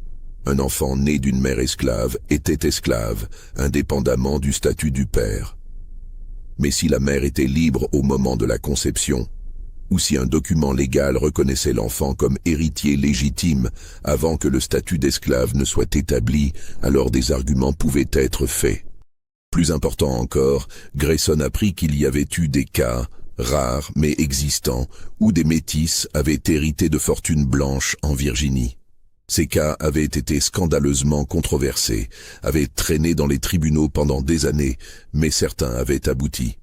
Un enfant né d'une mère esclave était esclave, indépendamment du statut du père. Mais si la mère était libre au moment de la conception, ou si un document légal reconnaissait l'enfant comme héritier légitime avant que le statut d'esclave ne soit établi, alors des arguments pouvaient être faits. Plus important encore, Grayson apprit qu'il y avait eu des cas, rares mais existants, où des métis avaient hérité de fortunes blanches en Virginie. Ces cas avaient été scandaleusement controversés, avaient traîné dans les tribunaux pendant des années, mais certains avaient abouti.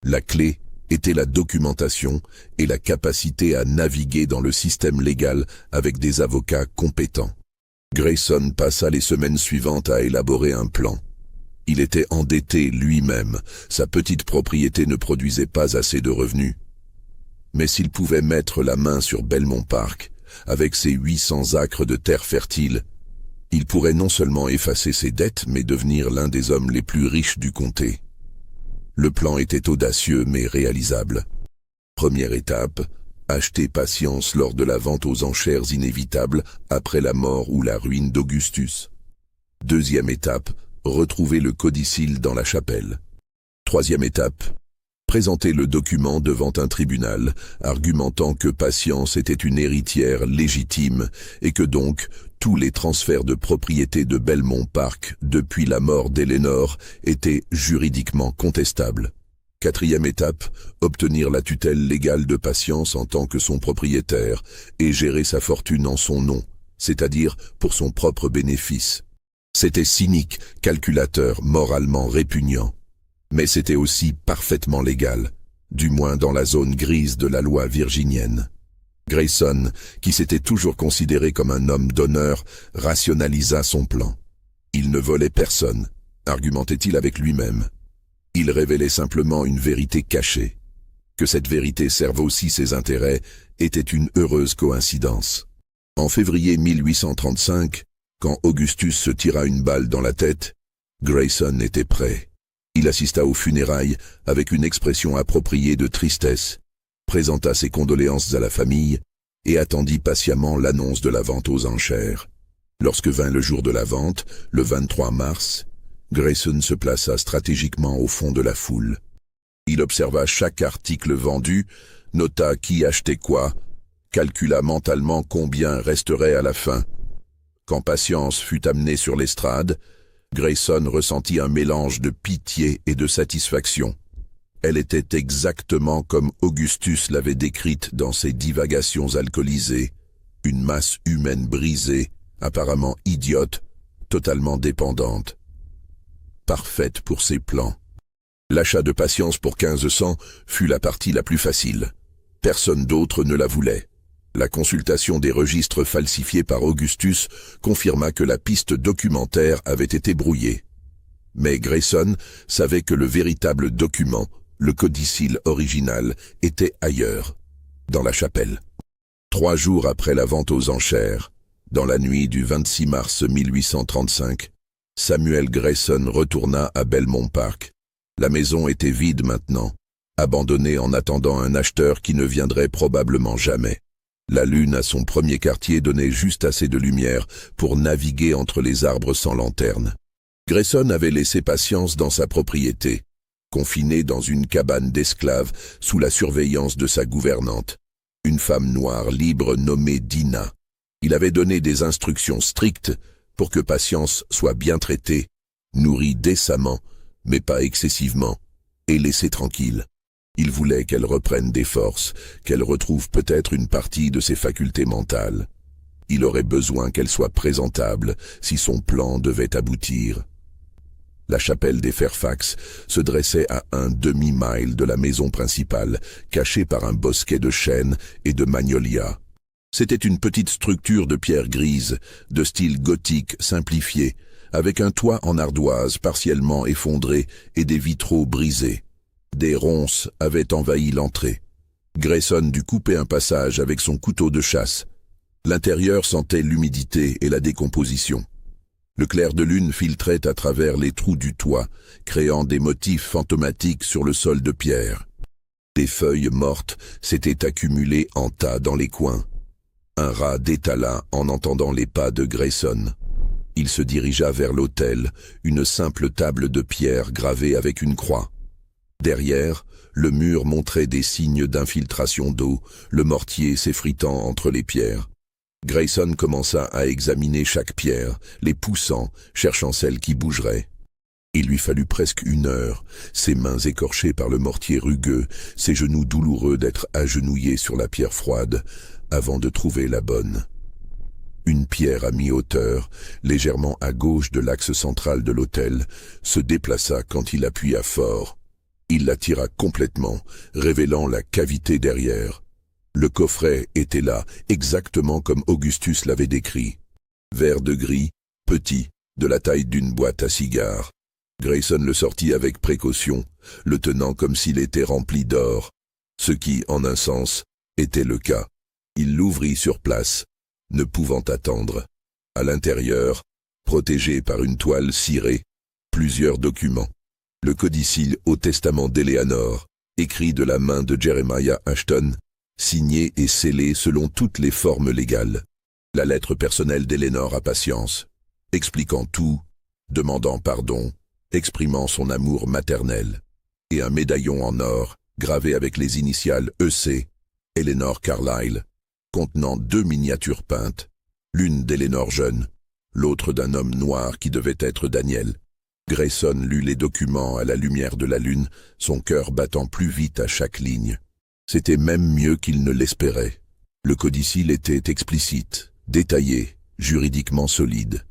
La clé était la documentation et la capacité à naviguer dans le système légal avec des avocats compétents. Grayson passa les semaines suivantes à élaborer un plan. Il était endetté lui-même, sa petite propriété ne produisait pas assez de revenus. Mais s'il pouvait mettre la main sur Belmont Park, avec ses 800 acres de terre fertile, il pourrait non seulement effacer ses dettes, mais devenir l'un des hommes les plus riches du comté. Le plan était audacieux mais réalisable. Première étape, acheter patience lors de la vente aux enchères inévitable après la mort ou la ruine d'Augustus. Deuxième étape, retrouver le codicille dans la chapelle. Troisième étape, présenter le document devant un tribunal, argumentant que Patience était une héritière légitime et que donc tous les transferts de propriété de Belmont Park depuis la mort d'Eleanor étaient juridiquement contestables. Quatrième étape, obtenir la tutelle légale de Patience en tant que son propriétaire et gérer sa fortune en son nom, c'est-à-dire pour son propre bénéfice. C'était cynique, calculateur, moralement répugnant. Mais c'était aussi parfaitement légal, du moins dans la zone grise de la loi virginienne. Grayson, qui s'était toujours considéré comme un homme d'honneur, rationalisa son plan. Il ne volait personne, argumentait-il avec lui-même. Il révélait simplement une vérité cachée. Que cette vérité serve aussi ses intérêts était une heureuse coïncidence. En février 1835, quand Augustus se tira une balle dans la tête, Grayson était prêt. Il assista aux funérailles avec une expression appropriée de tristesse, présenta ses condoléances à la famille et attendit patiemment l'annonce de la vente aux enchères. Lorsque vint le jour de la vente, le 23 mars, Grayson se plaça stratégiquement au fond de la foule. Il observa chaque article vendu, nota qui achetait quoi, calcula mentalement combien resterait à la fin. Quand Patience fut amenée sur l'estrade, Grayson ressentit un mélange de pitié et de satisfaction. Elle était exactement comme Augustus l'avait décrite dans ses divagations alcoolisées, une masse humaine brisée, apparemment idiote, totalement dépendante. Parfaite pour ses plans. L'achat de Patience pour 1500 fut la partie la plus facile. Personne d'autre ne la voulait. La consultation des registres falsifiés par Augustus confirma que la piste documentaire avait été brouillée. Mais Grayson savait que le véritable document, le codicille original, était ailleurs, dans la chapelle. 3 jours après la vente aux enchères, dans la nuit du 26 mars 1835, Samuel Grayson retourna à Belmont Park. La maison était vide maintenant, abandonnée en attendant un acheteur qui ne viendrait probablement jamais. La lune à son premier quartier donnait juste assez de lumière pour naviguer entre les arbres sans lanterne. Grayson avait laissé Patience dans sa propriété, confinée dans une cabane d'esclaves sous la surveillance de sa gouvernante, une femme noire libre nommée Dina. Il avait donné des instructions strictes pour que Patience soit bien traitée, nourrie décemment, mais pas excessivement, et laissée tranquille. Il voulait qu'elle reprenne des forces, qu'elle retrouve peut-être une partie de ses facultés mentales. Il aurait besoin qu'elle soit présentable si son plan devait aboutir. La chapelle des Fairfax se dressait à un demi-mile de la maison principale, cachée par un bosquet de chênes et de magnolias. C'était une petite structure de pierre grise, de style gothique simplifié, avec un toit en ardoise partiellement effondré et des vitraux brisés. Des ronces avaient envahi l'entrée. Grayson dut couper un passage avec son couteau de chasse. L'intérieur sentait l'humidité et la décomposition. Le clair de lune filtrait à travers les trous du toit, créant des motifs fantomatiques sur le sol de pierre. Des feuilles mortes s'étaient accumulées en tas dans les coins. Un rat détala en entendant les pas de Grayson. Il se dirigea vers l'autel, une simple table de pierre gravée avec une croix. Derrière, le mur montrait des signes d'infiltration d'eau, le mortier s'effritant entre les pierres. Grayson commença à examiner chaque pierre, les poussant, cherchant celle qui bougerait. Il lui fallut presque 1 heure, ses mains écorchées par le mortier rugueux, ses genoux douloureux d'être agenouillés sur la pierre froide, avant de trouver la bonne. Une pierre à mi-hauteur, légèrement à gauche de l'axe central de l'autel, se déplaça quand il appuya fort. Il la tira complètement, révélant la cavité derrière. Le coffret était là, exactement comme Augustus l'avait décrit. Vert de gris, petit, de la taille d'une boîte à cigares. Grayson le sortit avec précaution, le tenant comme s'il était rempli d'or, ce qui, en un sens, était le cas. Il l'ouvrit sur place, ne pouvant attendre. À l'intérieur, protégé par une toile cirée, plusieurs documents. Le codicille au testament d'Eleanor, écrit de la main de Jeremiah Ashton, signé et scellé selon toutes les formes légales. La lettre personnelle d'Eleanor à Patience, expliquant tout, demandant pardon, exprimant son amour maternel. Et un médaillon en or, gravé avec les initiales EC, Eleanor Carlyle, contenant 2 miniatures peintes, l'une d'Eleanor jeune, l'autre d'un homme noir qui devait être Daniel. Grayson lut les documents à la lumière de la lune, son cœur battant plus vite à chaque ligne. C'était même mieux qu'il ne l'espérait. Le codicille était explicite, détaillé, juridiquement solide.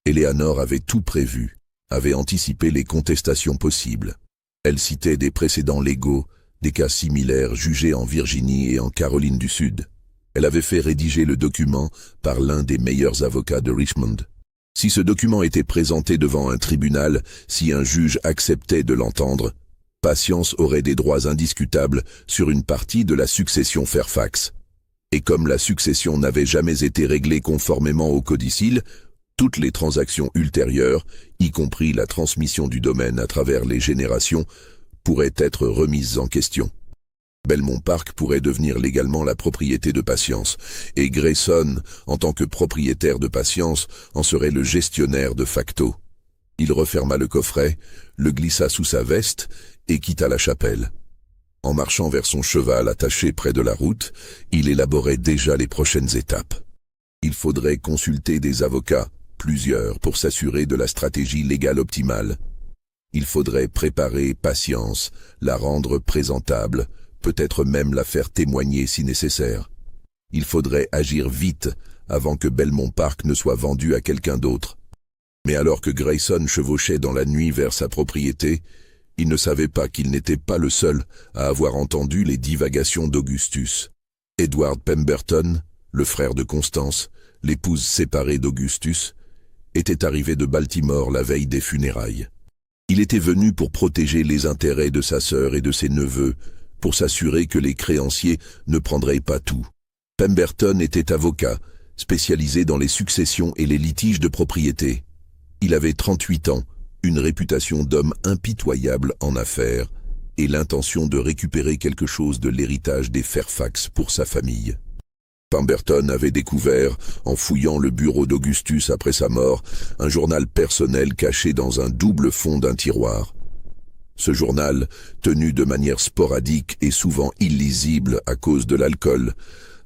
Eleanor avait tout prévu, avait anticipé les contestations possibles. Elle citait des précédents légaux, des cas similaires jugés en Virginie et en Caroline du Sud. Elle avait fait rédiger le document par l'un des meilleurs avocats de Richmond. Si ce document était présenté devant un tribunal, si un juge acceptait de l'entendre, Patience aurait des droits indiscutables sur une partie de la succession Fairfax. Et comme la succession n'avait jamais été réglée conformément au codicille, toutes les transactions ultérieures, y compris la transmission du domaine à travers les générations, pourraient être remises en question. Belmont Park pourrait devenir légalement la propriété de Patience, et Grayson, en tant que propriétaire de Patience, en serait le gestionnaire de facto. Il referma le coffret, le glissa sous sa veste et quitta la chapelle. En marchant vers son cheval attaché près de la route, il élaborait déjà les prochaines étapes. Il faudrait consulter des avocats, plusieurs, pour s'assurer de la stratégie légale optimale. Il faudrait préparer Patience, la rendre présentable, peut-être même la faire témoigner si nécessaire. Il faudrait agir vite avant que Belmont Park ne soit vendu à quelqu'un d'autre. Mais alors que Grayson chevauchait dans la nuit vers sa propriété, il ne savait pas qu'il n'était pas le seul à avoir entendu les divagations d'Augustus. Edward Pemberton, le frère de Constance, l'épouse séparée d'Augustus, était arrivé de Baltimore la veille des funérailles. Il était venu pour protéger les intérêts de sa sœur et de ses neveux, pour s'assurer que les créanciers ne prendraient pas tout. Pemberton était avocat, spécialisé dans les successions et les litiges de propriété. Il avait 38 ans, une réputation d'homme impitoyable en affaires et l'intention de récupérer quelque chose de l'héritage des Fairfax pour sa famille. Pemberton avait découvert, en fouillant le bureau d'Augustus après sa mort, un journal personnel caché dans un double fond d'un tiroir. Ce journal, tenu de manière sporadique et souvent illisible à cause de l'alcool,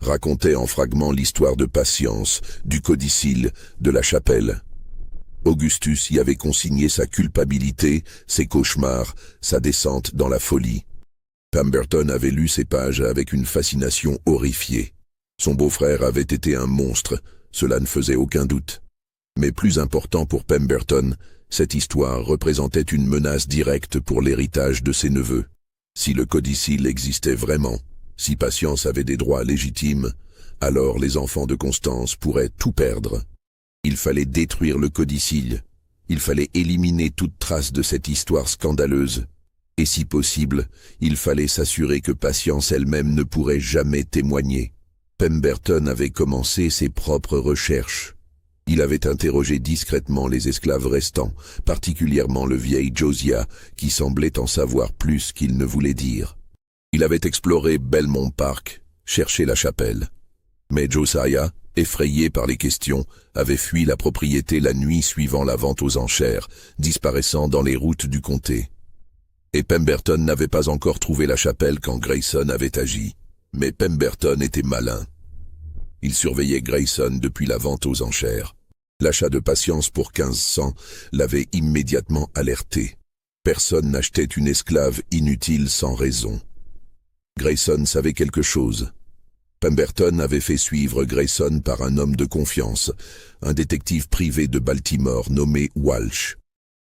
racontait en fragments l'histoire de Patience, du codicille, de la chapelle. Augustus y avait consigné sa culpabilité, ses cauchemars, sa descente dans la folie. Pemberton avait lu ces pages avec une fascination horrifiée. Son beau-frère avait été un monstre, cela ne faisait aucun doute. Mais plus important pour Pemberton, cette histoire représentait une menace directe pour l'héritage de ses neveux. Si le codicille existait vraiment, si Patience avait des droits légitimes, alors les enfants de Constance pourraient tout perdre. Il fallait détruire le codicille, il fallait éliminer toute trace de cette histoire scandaleuse. Et si possible, il fallait s'assurer que Patience elle-même ne pourrait jamais témoigner. Pemberton avait commencé ses propres recherches. Il avait interrogé discrètement les esclaves restants, particulièrement le vieil Josiah, qui semblait en savoir plus qu'il ne voulait dire. Il avait exploré Belmont Park, cherché la chapelle. Mais Josiah, effrayé par les questions, avait fui la propriété la nuit suivant la vente aux enchères, disparaissant dans les routes du comté. Et Pemberton n'avait pas encore trouvé la chapelle quand Grayson avait agi. Mais Pemberton était malin. Il surveillait Grayson depuis la vente aux enchères. L'achat de patience pour 1500 l'avait immédiatement alerté. Personne n'achetait une esclave inutile sans raison. Grayson savait quelque chose. Pemberton avait fait suivre Grayson par un homme de confiance, un détective privé de Baltimore nommé Walsh.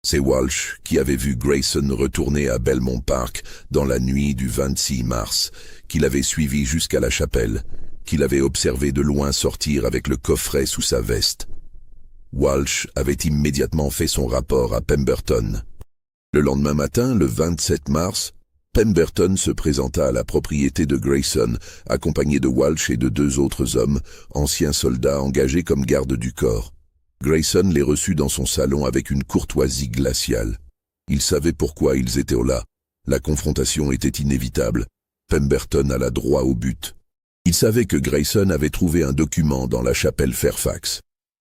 C'est Walsh qui avait vu Grayson retourner à Belmont Park dans la nuit du 26 mars, qu'il avait suivi jusqu'à la chapelle, qu'il avait observé de loin sortir avec le coffret sous sa veste. Walsh avait immédiatement fait son rapport à Pemberton. Le lendemain matin, le 27 mars, Pemberton se présenta à la propriété de Grayson, accompagné de Walsh et de 2 autres hommes, anciens soldats engagés comme gardes du corps. Grayson les reçut dans son salon avec une courtoisie glaciale. Il savait pourquoi ils étaient là. La confrontation était inévitable. Pemberton alla droit au but. Il savait que Grayson avait trouvé un document dans la chapelle Fairfax.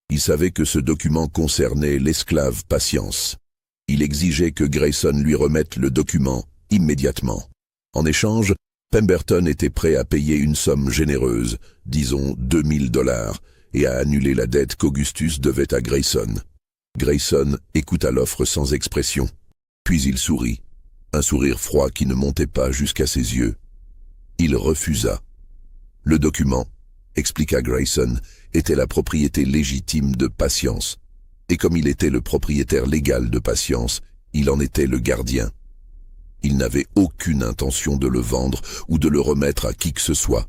Il savait que ce document concernait l'esclave Patience. Il exigeait que Grayson lui remette le document immédiatement. En échange, Pemberton était prêt à payer une somme généreuse, disons $2000, et à annuler la dette qu'Augustus devait à Grayson. Grayson écouta l'offre sans expression. Puis il sourit, un sourire froid qui ne montait pas jusqu'à ses yeux. Il refusa. Le document, expliqua Grayson, était la propriété légitime de Patience. Et comme il était le propriétaire légal de Patience, il en était le gardien. Il n'avait aucune intention de le vendre ou de le remettre à qui que ce soit.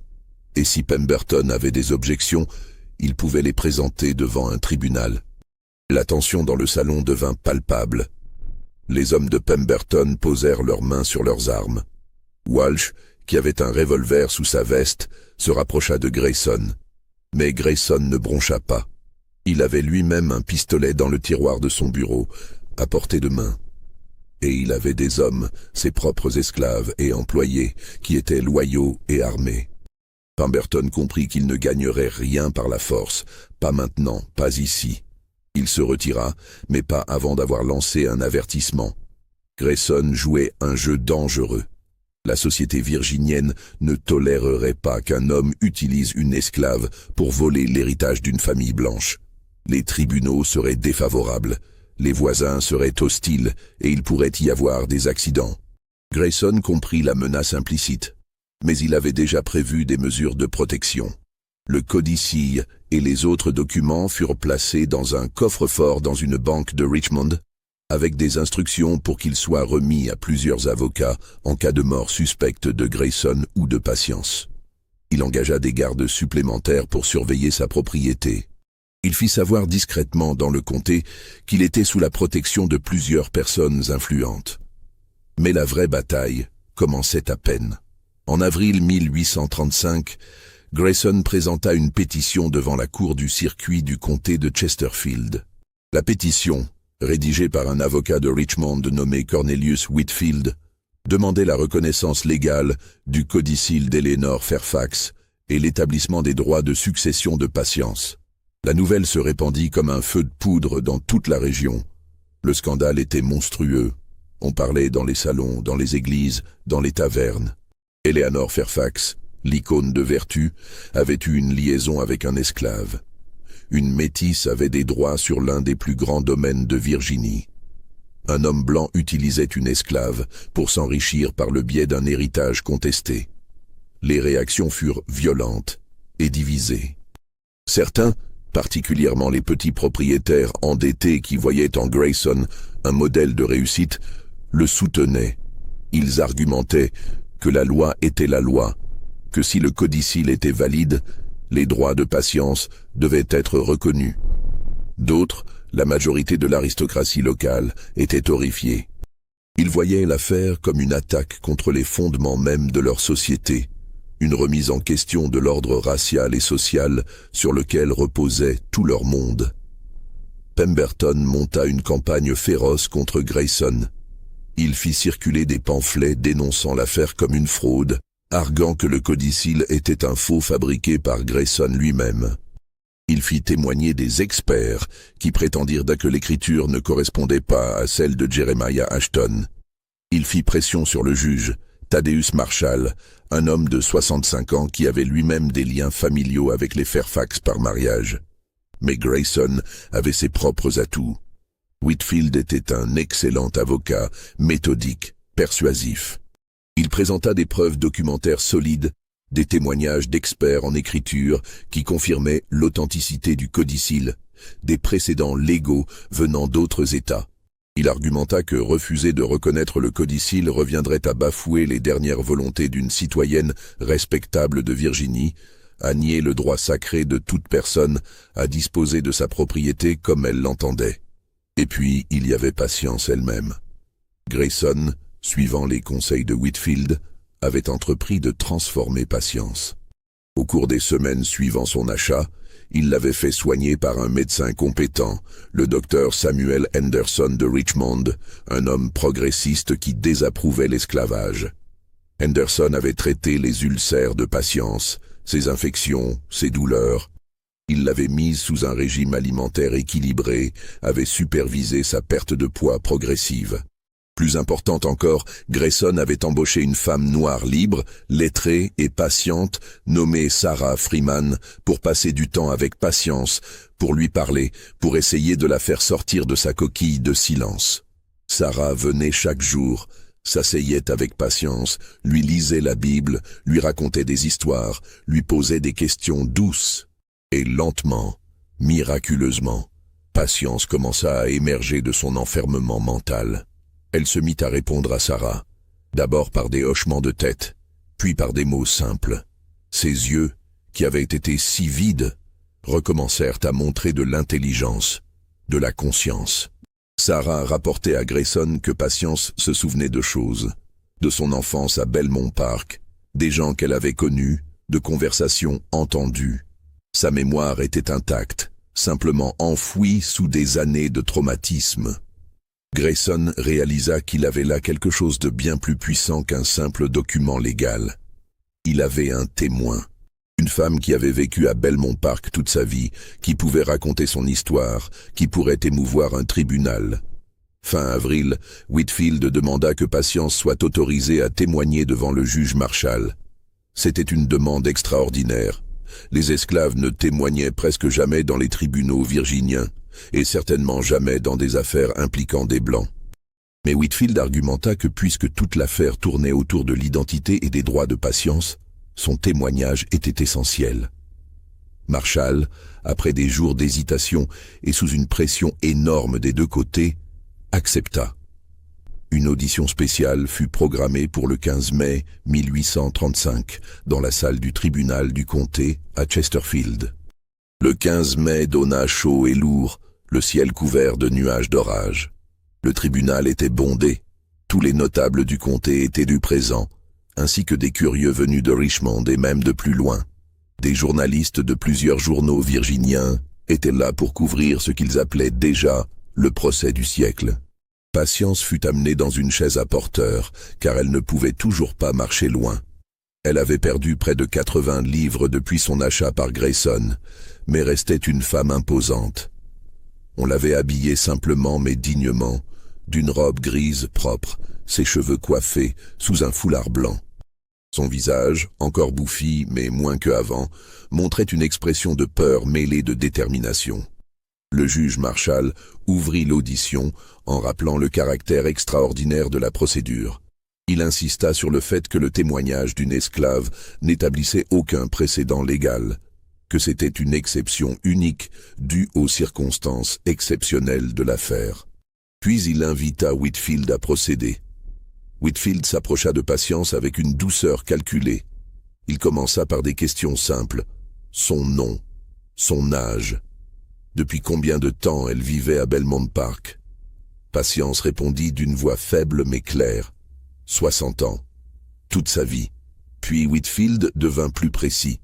Et si Pemberton avait des objections, il pouvait les présenter devant un tribunal. La tension dans le salon devint palpable. Les hommes de Pemberton posèrent leurs mains sur leurs armes. Walsh, qui avait un revolver sous sa veste, se rapprocha de Grayson. Mais Grayson ne broncha pas. Il avait lui-même un pistolet dans le tiroir de son bureau, à portée de main. Et il avait des hommes, ses propres esclaves et employés, qui étaient loyaux et armés. Pemberton comprit qu'il ne gagnerait rien par la force, pas maintenant, pas ici. Il se retira, mais pas avant d'avoir lancé un avertissement. Grayson jouait un jeu dangereux. La société virginienne ne tolérerait pas qu'un homme utilise une esclave pour voler l'héritage d'une famille blanche. Les tribunaux seraient défavorables, les voisins seraient hostiles et il pourrait y avoir des accidents. Grayson comprit la menace implicite, mais il avait déjà prévu des mesures de protection. Le codicille et les autres documents furent placés dans un coffre-fort dans une banque de Richmond, avec des instructions pour qu'il soit remis à plusieurs avocats en cas de mort suspecte de Grayson ou de Patience. Il engagea des gardes supplémentaires pour surveiller sa propriété. Il fit savoir discrètement dans le comté qu'il était sous la protection de plusieurs personnes influentes. Mais la vraie bataille commençait à peine. En avril 1835, Grayson présenta une pétition devant la cour du circuit du comté de Chesterfield. La pétition, rédigée par un avocat de Richmond nommé Cornelius Whitfield, demandait la reconnaissance légale du codicille d'Eleanor Fairfax et l'établissement des droits de succession de Patience. La nouvelle se répandit comme un feu de poudre dans toute la région. Le scandale était monstrueux. On parlait dans les salons, dans les églises, dans les tavernes. Eleanor Fairfax, l'icône de vertu, avait eu une liaison avec un esclave. Une métisse avait des droits sur l'un des plus grands domaines de Virginie. Un homme blanc utilisait une esclave pour s'enrichir par le biais d'un héritage contesté. Les réactions furent violentes et divisées. Certains, particulièrement les petits propriétaires endettés qui voyaient en Grayson un modèle de réussite, le soutenaient. Ils argumentaient que la loi était la loi, que si le codicille était valide, les droits de Patience devaient être reconnus. D'autres, la majorité de l'aristocratie locale, étaient horrifiés. Ils voyaient l'affaire comme une attaque contre les fondements mêmes de leur société, une remise en question de l'ordre racial et social sur lequel reposait tout leur monde. Pemberton monta une campagne féroce contre Grayson. Il fit circuler des pamphlets dénonçant l'affaire comme une fraude, arguant que le codicille était un faux fabriqué par Grayson lui-même. Il fit témoigner des experts qui prétendirent que l'écriture ne correspondait pas à celle de Jeremiah Ashton. Il fit pression sur le juge, Thaddeus Marshall, un homme de 65 ans qui avait lui-même des liens familiaux avec les Fairfax par mariage. Mais Grayson avait ses propres atouts. Whitfield était un excellent avocat, méthodique, persuasif. Il présenta des preuves documentaires solides, des témoignages d'experts en écriture qui confirmaient l'authenticité du codicille, des précédents légaux venant d'autres États. Il argumenta que refuser de reconnaître le codicille reviendrait à bafouer les dernières volontés d'une citoyenne respectable de Virginie, à nier le droit sacré de toute personne à disposer de sa propriété comme elle l'entendait. Et puis, il y avait Patience elle-même. Grayson, suivant les conseils de Whitfield, avait entrepris de transformer Patience. Au cours des semaines suivant son achat, il l'avait fait soigner par un médecin compétent, le docteur Samuel Henderson de Richmond, un homme progressiste qui désapprouvait l'esclavage. Henderson avait traité les ulcères de Patience, ses infections, ses douleurs. Il l'avait mise sous un régime alimentaire équilibré, avait supervisé sa perte de poids progressive. Plus importante encore, Grayson avait embauché une femme noire libre, lettrée et patiente, nommée Sarah Freeman, pour passer du temps avec Patience, pour lui parler, pour essayer de la faire sortir de sa coquille de silence. Sarah venait chaque jour, s'asseyait avec Patience, lui lisait la Bible, lui racontait des histoires, lui posait des questions douces. Et lentement, miraculeusement, Patience commença à émerger de son enfermement mental. Elle se mit à répondre à Sarah, d'abord par des hochements de tête, puis par des mots simples. Ses yeux, qui avaient été si vides, recommencèrent à montrer de l'intelligence, de la conscience. Sarah rapportait à Grayson que Patience se souvenait de choses, de son enfance à Belmont Park, des gens qu'elle avait connus, de conversations entendues. Sa mémoire était intacte, simplement enfouie sous des années de traumatisme. Grayson réalisa qu'il avait là quelque chose de bien plus puissant qu'un simple document légal. Il avait un témoin, une femme qui avait vécu à Belmont Park toute sa vie, qui pouvait raconter son histoire, qui pourrait émouvoir un tribunal. Fin avril, Whitfield demanda que Patience soit autorisée à témoigner devant le juge Marshall. C'était une demande extraordinaire. Les esclaves ne témoignaient presque jamais dans les tribunaux virginiens, et certainement jamais dans des affaires impliquant des Blancs. Mais Whitfield argumenta que puisque toute l'affaire tournait autour de l'identité et des droits de Patience, son témoignage était essentiel. Marshall, après des jours d'hésitation et sous une pression énorme des deux côtés, accepta. Une audition spéciale fut programmée pour le 15 mai 1835 dans la salle du tribunal du comté à Chesterfield. Le 15 mai donna chaud et lourd, le ciel couvert de nuages d'orage. Le tribunal était bondé. Tous les notables du comté étaient du présent, ainsi que des curieux venus de Richmond et même de plus loin. Des journalistes de plusieurs journaux virginiens étaient là pour couvrir ce qu'ils appelaient déjà le procès du siècle. Patience fut amenée dans une chaise à porteur, car elle ne pouvait toujours pas marcher loin. Elle avait perdu près de 80 livres depuis son achat par Grayson, mais restait une femme imposante. On l'avait habillée simplement mais dignement, d'une robe grise propre, ses cheveux coiffés sous un foulard blanc. Son visage, encore bouffi mais moins qu'avant, montrait une expression de peur mêlée de détermination. Le juge Marshall ouvrit l'audition en rappelant le caractère extraordinaire de la procédure. Il insista sur le fait que le témoignage d'une esclave n'établissait aucun précédent légal, que c'était une exception unique due aux circonstances exceptionnelles de l'affaire. Puis il invita Whitfield à procéder. Whitfield s'approcha de Patience avec une douceur calculée. Il commença par des questions simples. Son nom, son âge. Depuis combien de temps elle vivait à Belmont Park? Patience répondit d'une voix faible mais claire. 60 ans. Toute sa vie. Puis Whitfield devint plus précis.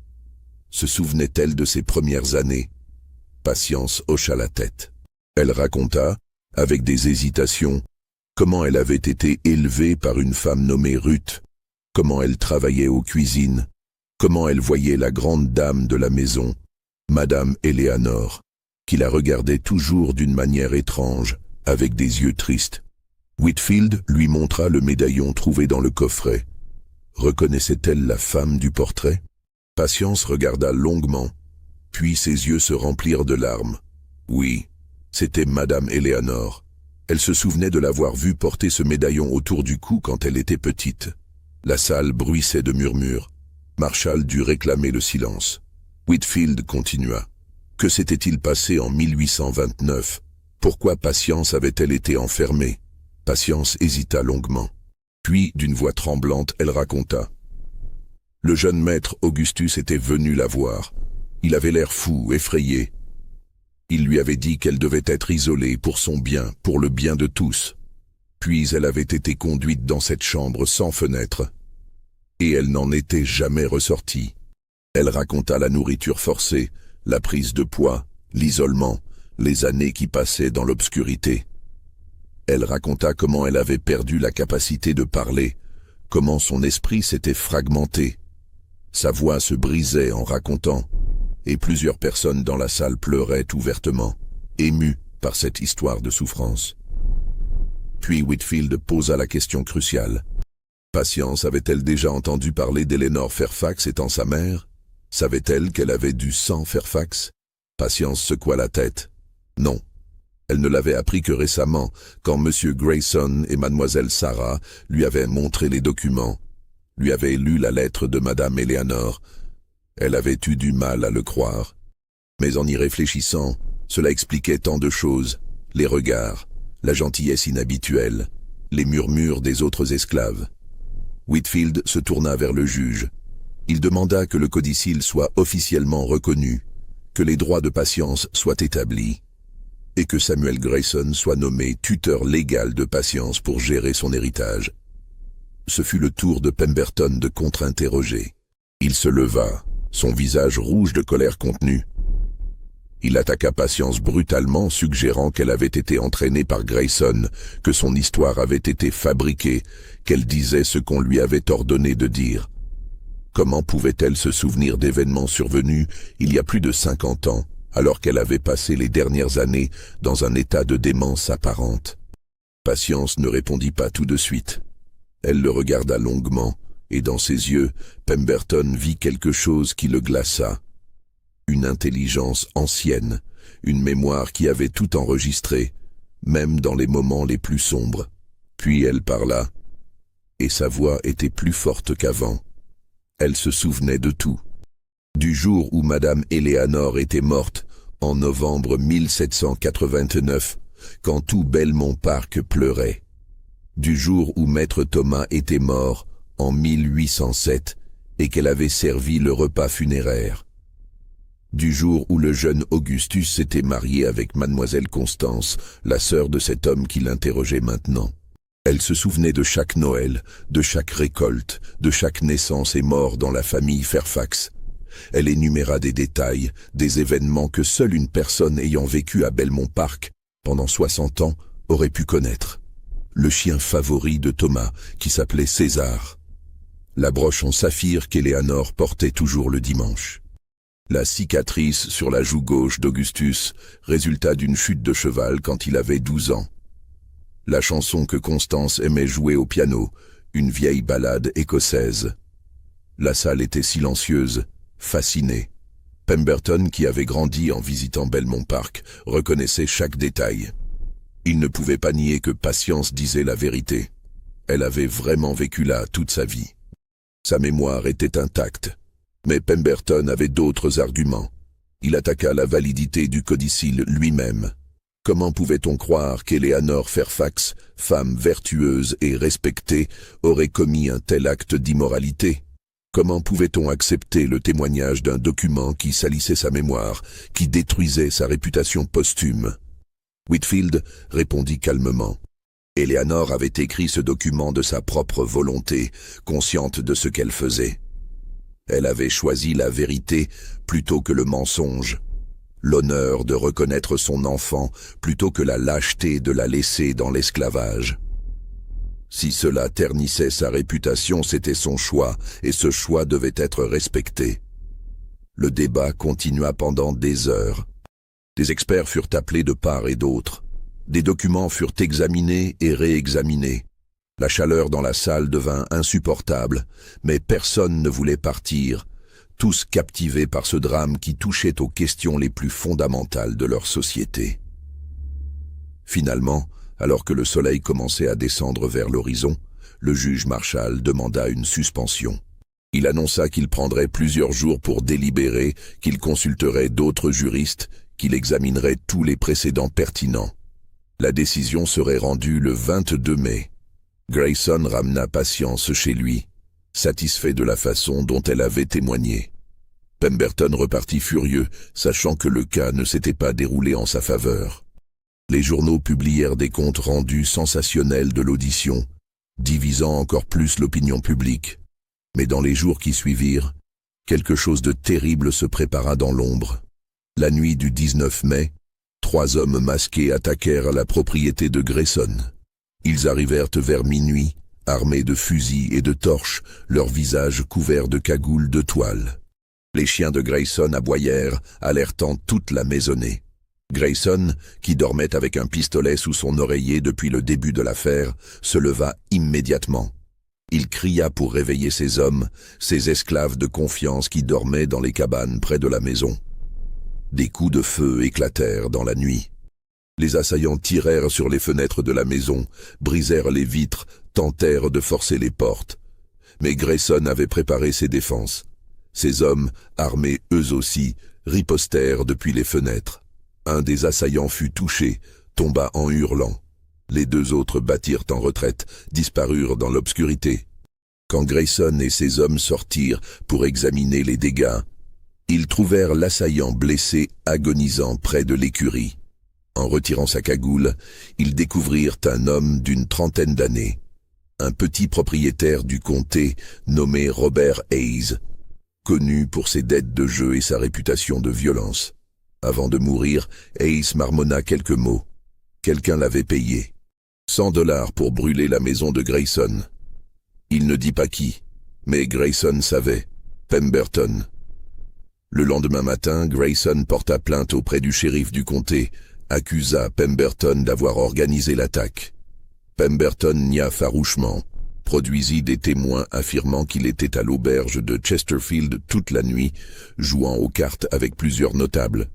Se souvenait-elle de ses premières années? Patience hocha la tête. Elle raconta, avec des hésitations, comment elle avait été élevée par une femme nommée Ruth, comment elle travaillait aux cuisines, comment elle voyait la grande dame de la maison, Madame Eleanor, qui la regardait toujours d'une manière étrange, avec des yeux tristes. Whitfield lui montra le médaillon trouvé dans le coffret. Reconnaissait-elle la femme du portrait? Patience regarda longuement, puis ses yeux se remplirent de larmes. Oui, c'était Madame Eleanor. Elle se souvenait de l'avoir vue porter ce médaillon autour du cou quand elle était petite. La salle bruissait de murmures. Marshall dut réclamer le silence. Whitfield continua. Que s'était-il passé en 1829? Pourquoi Patience avait-elle été enfermée? Patience hésita longuement. Puis, d'une voix tremblante, elle raconta. Le jeune maître Augustus était venu la voir. Il avait l'air fou, effrayé. Il lui avait dit qu'elle devait être isolée pour son bien, pour le bien de tous. Puis elle avait été conduite dans cette chambre sans fenêtre. Et elle n'en était jamais ressortie. Elle raconta la nourriture forcée, la prise de poids, l'isolement, les années qui passaient dans l'obscurité. Elle raconta comment elle avait perdu la capacité de parler, comment son esprit s'était fragmenté. Sa voix se brisait en racontant, et plusieurs personnes dans la salle pleuraient ouvertement, émues par cette histoire de souffrance. Puis Whitfield posa la question cruciale. Patience avait-elle déjà entendu parler d'Eleanor Fairfax étant sa mère? Savait-elle qu'elle avait du sang Fairfax? Patience secoua la tête. Non. Elle ne l'avait appris que récemment, quand M. Grayson et Mademoiselle Sarah lui avaient montré les documents, lui avaient lu la lettre de Madame Eleanor. Elle avait eu du mal à le croire. Mais en y réfléchissant, cela expliquait tant de choses, les regards, la gentillesse inhabituelle, les murmures des autres esclaves. Whitfield se tourna vers le juge. Il demanda que le codicille soit officiellement reconnu, que les droits de Patience soient établis, et que Samuel Grayson soit nommé tuteur légal de Patience pour gérer son héritage. Ce fut le tour de Pemberton de contre-interroger. Il se leva, son visage rouge de colère contenue. Il attaqua Patience brutalement, suggérant qu'elle avait été entraînée par Grayson, que son histoire avait été fabriquée, qu'elle disait ce qu'on lui avait ordonné de dire. Comment pouvait-elle se souvenir d'événements survenus il y a plus de 50 ans, alors qu'elle avait passé les dernières années dans un état de démence apparente? Patience ne répondit pas tout de suite. Elle le regarda longuement, et dans ses yeux, Pemberton vit quelque chose qui le glaça. Une intelligence ancienne, une mémoire qui avait tout enregistré, même dans les moments les plus sombres. Puis elle parla, et sa voix était plus forte qu'avant. Elle se souvenait de tout. Du jour où Madame Eleanor était morte, en novembre 1789, quand tout Belmont Park pleurait. Du jour où Maître Thomas était mort, en 1807, et qu'elle avait servi le repas funéraire. Du jour où le jeune Augustus s'était marié avec Mademoiselle Constance, la sœur de cet homme qui l'interrogeait maintenant. Elle se souvenait de chaque Noël, de chaque récolte, de chaque naissance et mort dans la famille Fairfax. Elle énuméra des détails, des événements que seule une personne ayant vécu à Belmont Park pendant 60 ans aurait pu connaître. Le chien favori de Thomas, qui s'appelait César. La broche en saphir qu'Eleanor portait toujours le dimanche. La cicatrice sur la joue gauche d'Augustus résulta d'une chute de cheval quand il avait 12 ans. La chanson que Constance aimait jouer au piano, une vieille ballade écossaise. La salle était silencieuse, fascinée. Pemberton, qui avait grandi en visitant Belmont Park, reconnaissait chaque détail. Il ne pouvait pas nier que Patience disait la vérité. Elle avait vraiment vécu là toute sa vie. Sa mémoire était intacte. Mais Pemberton avait d'autres arguments. Il attaqua la validité du codicille lui-même. Comment pouvait-on croire qu'Eleanor Fairfax, femme vertueuse et respectée, aurait commis un tel acte d'immoralité? Comment pouvait-on accepter le témoignage d'un document qui salissait sa mémoire, qui détruisait sa réputation posthume? Whitfield répondit calmement. Eleanor avait écrit ce document de sa propre volonté, consciente de ce qu'elle faisait. Elle avait choisi la vérité plutôt que le mensonge, l'honneur de reconnaître son enfant plutôt que la lâcheté de la laisser dans l'esclavage. Si cela ternissait sa réputation, c'était son choix, et ce choix devait être respecté. Le débat continua pendant des heures. Des experts furent appelés de part et d'autre. Des documents furent examinés et réexaminés. La chaleur dans la salle devint insupportable, mais personne ne voulait partir, tous captivés par ce drame qui touchait aux questions les plus fondamentales de leur société. Finalement, alors que le soleil commençait à descendre vers l'horizon, le juge Marshall demanda une suspension. Il annonça qu'il prendrait plusieurs jours pour délibérer, qu'il consulterait d'autres juristes, qu'il examinerait tous les précédents pertinents. La décision serait rendue le 22 mai. Grayson ramena Patience chez lui, satisfait de la façon dont elle avait témoigné. Pemberton repartit furieux, sachant que le cas ne s'était pas déroulé en sa faveur. Les journaux publièrent des comptes rendus sensationnels de l'audition, divisant encore plus l'opinion publique. Mais dans les jours qui suivirent, quelque chose de terrible se prépara dans l'ombre. La nuit du 19 mai, 3 hommes masqués attaquèrent la propriété de Grayson. Ils arrivèrent vers minuit, armés de fusils et de torches, leurs visages couverts de cagoules de toile. Les chiens de Grayson aboyèrent, alertant toute la maisonnée. Grayson, qui dormait avec un pistolet sous son oreiller depuis le début de l'affaire, se leva immédiatement. Il cria pour réveiller ses hommes, ses esclaves de confiance qui dormaient dans les cabanes près de la maison. Des coups de feu éclatèrent dans la nuit. Les assaillants tirèrent sur les fenêtres de la maison, brisèrent les vitres, tentèrent de forcer les portes. Mais Grayson avait préparé ses défenses. Ses hommes, armés eux aussi, ripostèrent depuis les fenêtres. Un des assaillants fut touché, tomba en hurlant. Les 2 autres battirent en retraite, disparurent dans l'obscurité. Quand Grayson et ses hommes sortirent pour examiner les dégâts, ils trouvèrent l'assaillant blessé agonisant près de l'écurie. En retirant sa cagoule, ils découvrirent un homme d'une 30aine d'années, un petit propriétaire du comté nommé Robert Hayes, connu pour ses dettes de jeu et sa réputation de violence. Avant de mourir, Hayes marmonna quelques mots. Quelqu'un l'avait payé. $100 pour brûler la maison de Grayson. Il ne dit pas qui, mais Grayson savait. Pemberton. Le lendemain matin, Grayson porta plainte auprès du shérif du comté, accusa Pemberton d'avoir organisé l'attaque. Pemberton nia farouchement, produisit des témoins affirmant qu'il était à l'auberge de Chesterfield toute la nuit, jouant aux cartes avec plusieurs notables.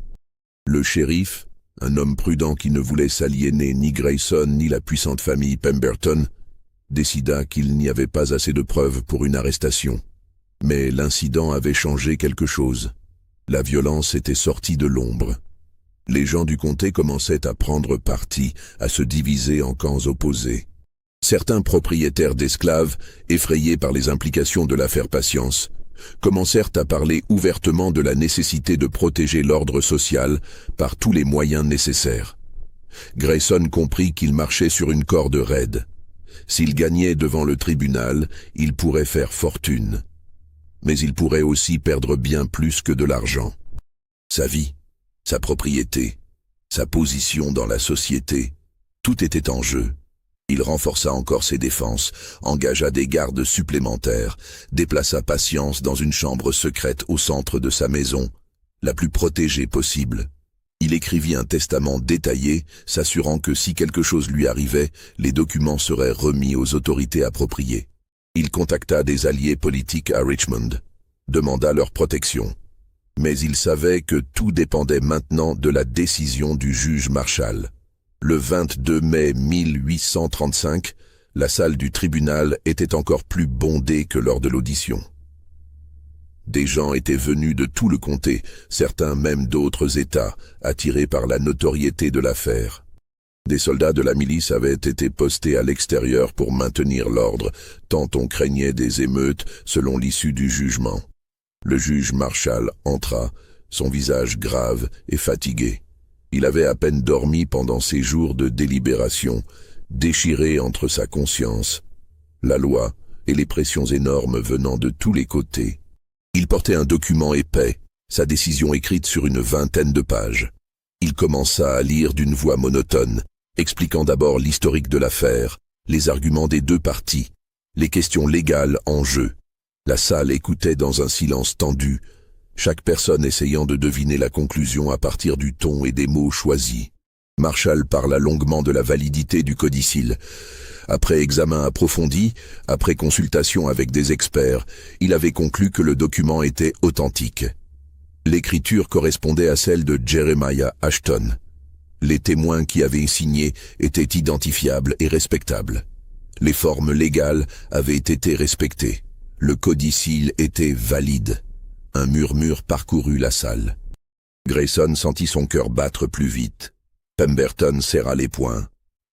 Le shérif, un homme prudent qui ne voulait s'aliéner ni Grayson ni la puissante famille Pemberton, décida qu'il n'y avait pas assez de preuves pour une arrestation. Mais l'incident avait changé quelque chose. La violence était sortie de l'ombre. Les gens du comté commençaient à prendre parti, à se diviser en camps opposés. Certains propriétaires d'esclaves, effrayés par les implications de l'affaire Patience, commencèrent à parler ouvertement de la nécessité de protéger l'ordre social par tous les moyens nécessaires. Grayson comprit qu'il marchait sur une corde raide. S'il gagnait devant le tribunal, il pourrait faire fortune. Mais il pourrait aussi perdre bien plus que de l'argent. Sa vie, sa propriété, sa position dans la société, tout était en jeu. Il renforça encore ses défenses, engagea des gardes supplémentaires, déplaça Patience dans une chambre secrète au centre de sa maison, la plus protégée possible. Il écrivit un testament détaillé, s'assurant que si quelque chose lui arrivait, les documents seraient remis aux autorités appropriées. Il contacta des alliés politiques à Richmond, demanda leur protection. Mais il savait que tout dépendait maintenant de la décision du juge Marshall. Le 22 mai 1835, la salle du tribunal était encore plus bondée que lors de l'audition. Des gens étaient venus de tout le comté, certains même d'autres États, attirés par la notoriété de l'affaire. Des soldats de la milice avaient été postés à l'extérieur pour maintenir l'ordre, tant on craignait des émeutes selon l'issue du jugement. Le juge Marshall entra, son visage grave et fatigué. Il avait à peine dormi pendant ces jours de délibération, déchiré entre sa conscience, la loi et les pressions énormes venant de tous les côtés. Il portait un document épais, sa décision écrite sur une 20aine de pages. Il commença à lire d'une voix monotone, expliquant d'abord l'historique de l'affaire, les arguments des 2 parties, les questions légales en jeu. La salle écoutait dans un silence tendu. chaque personne essayant de deviner la conclusion à partir du ton et des mots choisis. Marshall parla longuement de la validité du codicille. Après examen approfondi, après consultation avec des experts, il avait conclu que le document était authentique. L'écriture correspondait à celle de Jeremiah Ashton. Les témoins qui avaient signé étaient identifiables et respectables. Les formes légales avaient été respectées. Le codicille était valide. Un murmure parcourut la salle. Grayson sentit son cœur battre plus vite. Pemberton serra les poings.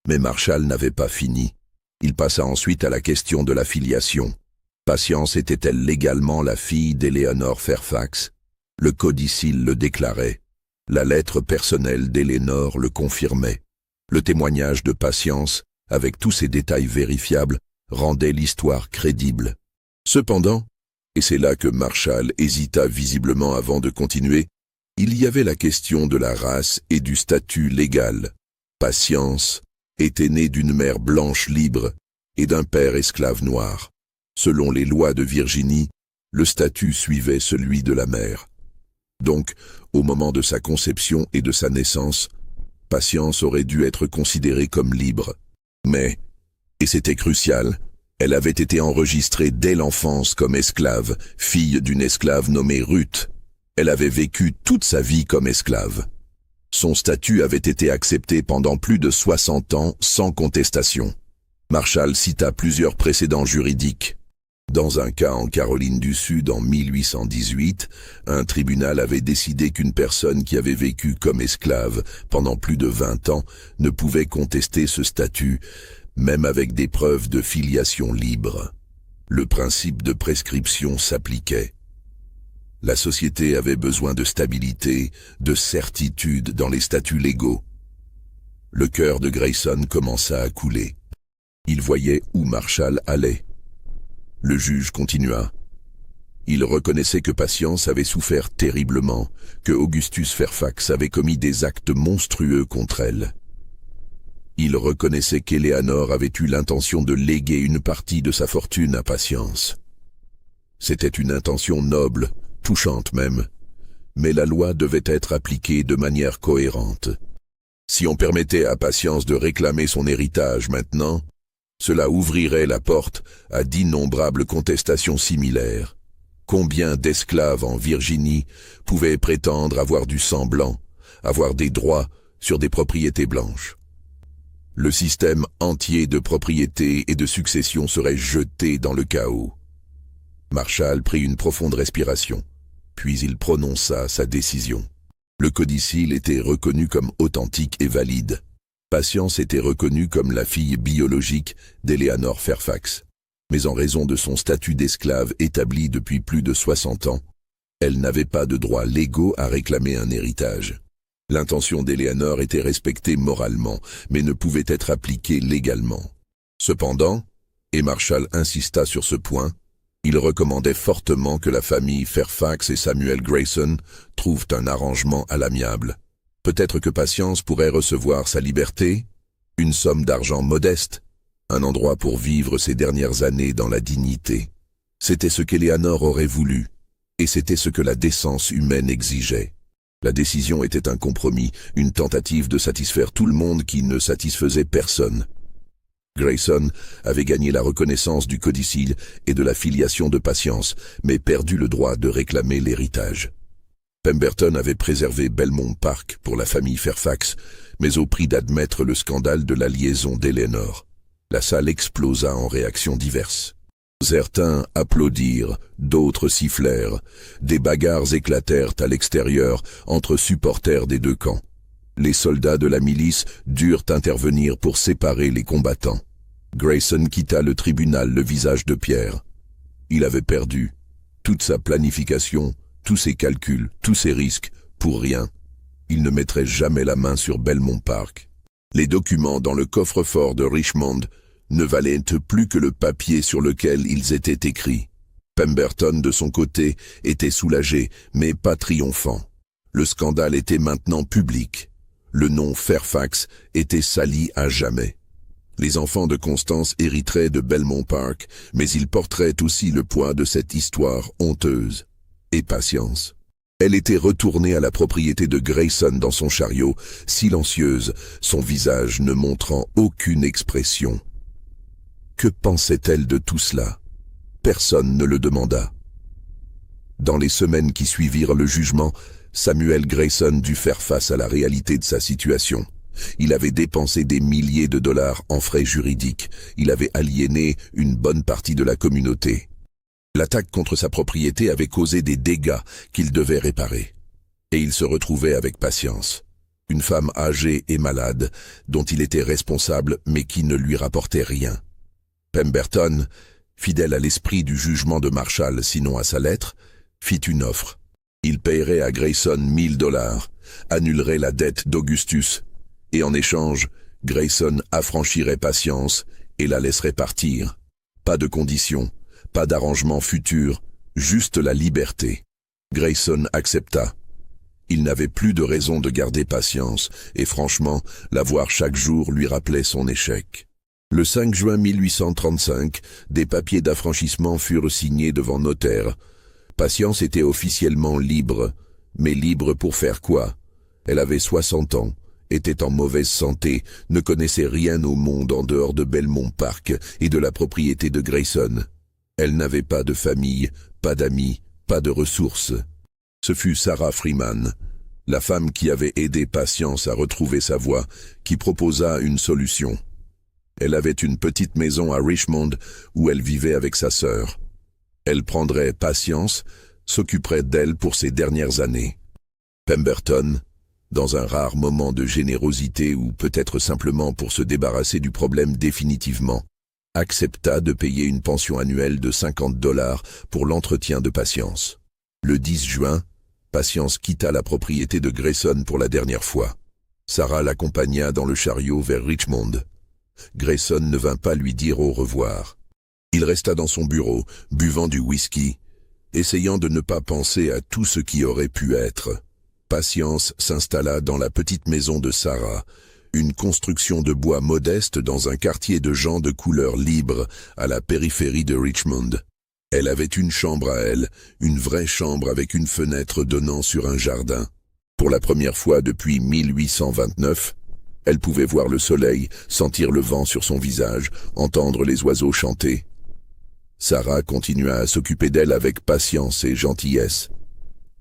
Mais Marshall n'avait pas fini. Il passa ensuite à la question de la filiation. Patience était-elle légalement la fille d'Eleanor Fairfax? Le codicille le déclarait. La lettre personnelle d'Eleanor le confirmait. Le témoignage de Patience, avec tous ses détails vérifiables, rendait l'histoire crédible. Cependant, et c'est là que Marshall hésita visiblement avant de continuer, il y avait la question de la race et du statut légal. Patience était née d'une mère blanche libre et d'un père esclave noir. Selon les lois de Virginie, le statut suivait celui de la mère. Donc, au moment de sa conception et de sa naissance, Patience aurait dû être considérée comme libre. Mais, et c'était crucial, elle avait été enregistrée dès l'enfance comme esclave, fille d'une esclave nommée Ruth. Elle avait vécu toute sa vie comme esclave. Son statut avait été accepté pendant plus de 60 ans sans contestation. Marshall cita plusieurs précédents juridiques. Dans un cas en Caroline du Sud en 1818, un tribunal avait décidé qu'une personne qui avait vécu comme esclave pendant plus de 20 ans ne pouvait contester ce statut, même avec des preuves de filiation libre. Le principe de prescription s'appliquait. La société avait besoin de stabilité, de certitude dans les statuts légaux. Le cœur de Grayson commença à couler. Il voyait où Marshall allait. Le juge continua. Il reconnaissait que Patience avait souffert terriblement, que Augustus Fairfax avait commis des actes monstrueux contre elle. Il reconnaissait qu'Eleanor avait eu l'intention de léguer une partie de sa fortune à Patience. C'était une intention noble, touchante même, mais la loi devait être appliquée de manière cohérente. Si on permettait à Patience de réclamer son héritage maintenant, cela ouvrirait la porte à d'innombrables contestations similaires. Combien d'esclaves en Virginie pouvaient prétendre avoir du sang blanc, avoir des droits sur des propriétés blanches? Le système entier de propriété et de succession serait jeté dans le chaos. Marshall prit une profonde respiration, puis il prononça sa décision. Le codicille était reconnu comme authentique et valide. Patience était reconnue comme la fille biologique d'Eleanor Fairfax. Mais en raison de son statut d'esclave établi depuis plus de 60 ans, elle n'avait pas de droits légaux à réclamer un héritage. L'intention d'Eleanor était respectée moralement, mais ne pouvait être appliquée légalement. Cependant, et Marshall insista sur ce point, il recommandait fortement que la famille Fairfax et Samuel Grayson trouvent un arrangement à l'amiable. Peut-être que Patience pourrait recevoir sa liberté, une somme d'argent modeste, un endroit pour vivre ses dernières années dans la dignité. C'était ce qu'Eleanor aurait voulu, et c'était ce que la décence humaine exigeait. La décision était un compromis, une tentative de satisfaire tout le monde qui ne satisfaisait personne. Grayson avait gagné la reconnaissance du codicille et de la filiation de Patience, mais perdu le droit de réclamer l'héritage. Pemberton avait préservé Belmont Park pour la famille Fairfax, mais au prix d'admettre le scandale de la liaison d'Eleanor. La salle explosa en réactions diverses. Certains applaudirent, d'autres sifflèrent. Des bagarres éclatèrent à l'extérieur entre supporters des deux camps. Les soldats de la milice durent intervenir pour séparer les combattants. Grayson quitta le tribunal le visage de pierre. Il avait perdu toute sa planification, tous ses calculs, tous ses risques, pour rien. Il ne mettrait jamais la main sur Belmont Park. Les documents dans le coffre-fort de Richmond ne valaient plus que le papier sur lequel ils étaient écrits. Pemberton, de son côté, était soulagé, mais pas triomphant. Le scandale était maintenant public. Le nom Fairfax était sali à jamais. Les enfants de Constance hériteraient de Belmont Park, mais ils porteraient aussi le poids de cette histoire honteuse. Et Patience. Elle était retournée à la propriété de Grayson dans son chariot, silencieuse, son visage ne montrant aucune expression. Que pensait-elle de tout cela? Personne ne le demanda. Dans les semaines qui suivirent le jugement, Samuel Grayson dut faire face à la réalité de sa situation. Il avait dépensé des milliers de dollars en frais juridiques. Il avait aliéné une bonne partie de la communauté. L'attaque contre sa propriété avait causé des dégâts qu'il devait réparer. Et il se retrouvait avec Patience, une femme âgée et malade, dont il était responsable mais qui ne lui rapportait rien. Pemberton, fidèle à l'esprit du jugement de Marshall, sinon à sa lettre, fit une offre. Il payerait à Grayson 1000 $, annulerait la dette d'Augustus, et en échange, Grayson affranchirait Patience et la laisserait partir. Pas de conditions, pas d'arrangement futur, juste la liberté. Grayson accepta. Il n'avait plus de raison de garder Patience, et franchement, la voir chaque jour lui rappelait son échec. Le 5 juin 1835, des papiers d'affranchissement furent signés devant notaire. Patience était officiellement libre, mais libre pour faire quoi? Elle avait 60 ans, était en mauvaise santé, ne connaissait rien au monde en dehors de Belmont Park et de la propriété de Grayson. Elle n'avait pas de famille, pas d'amis, pas de ressources. Ce fut Sarah Freeman, la femme qui avait aidé Patience à retrouver sa voie, qui proposa une solution. Elle avait une petite maison à Richmond où elle vivait avec sa sœur. Elle prendrait Patience, s'occuperait d'elle pour ses dernières années. Pemberton, dans un rare moment de générosité ou peut-être simplement pour se débarrasser du problème définitivement, accepta de payer une pension annuelle de 50 $ pour l'entretien de Patience. Le 10 juin, Patience quitta la propriété de Grayson pour la dernière fois. Sarah l'accompagna dans le chariot vers Richmond. Grayson ne vint pas lui dire au revoir. Il resta dans son bureau, buvant du whisky, essayant de ne pas penser à tout ce qui aurait pu être. Patience s'installa dans la petite maison de Sarah, une construction de bois modeste dans un quartier de gens de couleur libre à la périphérie de Richmond. Elle avait une chambre à elle, une vraie chambre avec une fenêtre donnant sur un jardin. Pour la première fois depuis 1829, elle pouvait voir le soleil, sentir le vent sur son visage, entendre les oiseaux chanter. Sarah continua à s'occuper d'elle avec patience et gentillesse.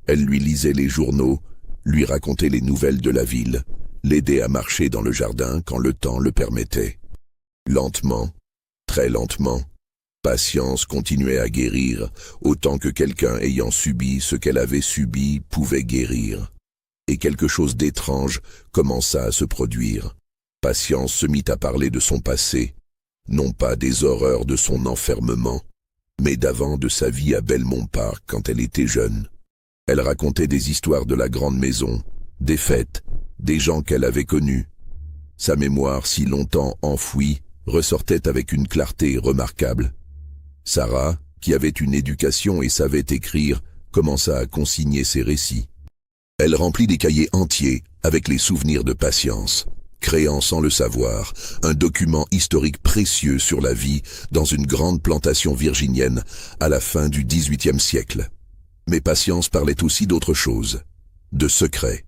Elle lui lisait les journaux, lui racontait les nouvelles de la ville, l'aidait à marcher dans le jardin quand le temps le permettait. Lentement, très lentement, Patience continuait à guérir, autant que quelqu'un ayant subi ce qu'elle avait subi pouvait guérir. Et quelque chose d'étrange commença à se produire. Patience se mit à parler de son passé, non pas des horreurs de son enfermement, mais d'avant de sa vie à Belmont Park quand elle était jeune. Elle racontait des histoires de la grande maison, des fêtes, des gens qu'elle avait connus. Sa mémoire, si longtemps enfouie, ressortait avec une clarté remarquable. Sarah, qui avait une éducation et savait écrire, commença à consigner ses récits. Elle remplit des cahiers entiers avec les souvenirs de Patience, créant sans le savoir un document historique précieux sur la vie dans une grande plantation virginienne à la fin du XVIIIe siècle. Mais Patience parlait aussi d'autre chose, de secrets,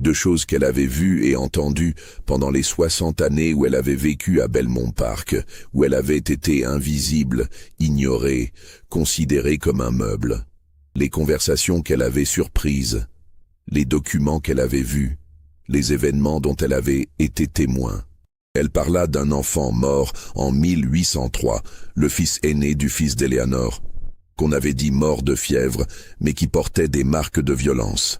de choses qu'elle avait vues et entendues pendant les 60 années où elle avait vécu à Belmont Park, où elle avait été invisible, ignorée, considérée comme un meuble. Les conversations qu'elle avait surprises, les documents qu'elle avait vus, les événements dont elle avait été témoin. Elle parla d'un enfant mort en 1803, le fils aîné du fils d'Éléanor, qu'on avait dit mort de fièvre, mais qui portait des marques de violence.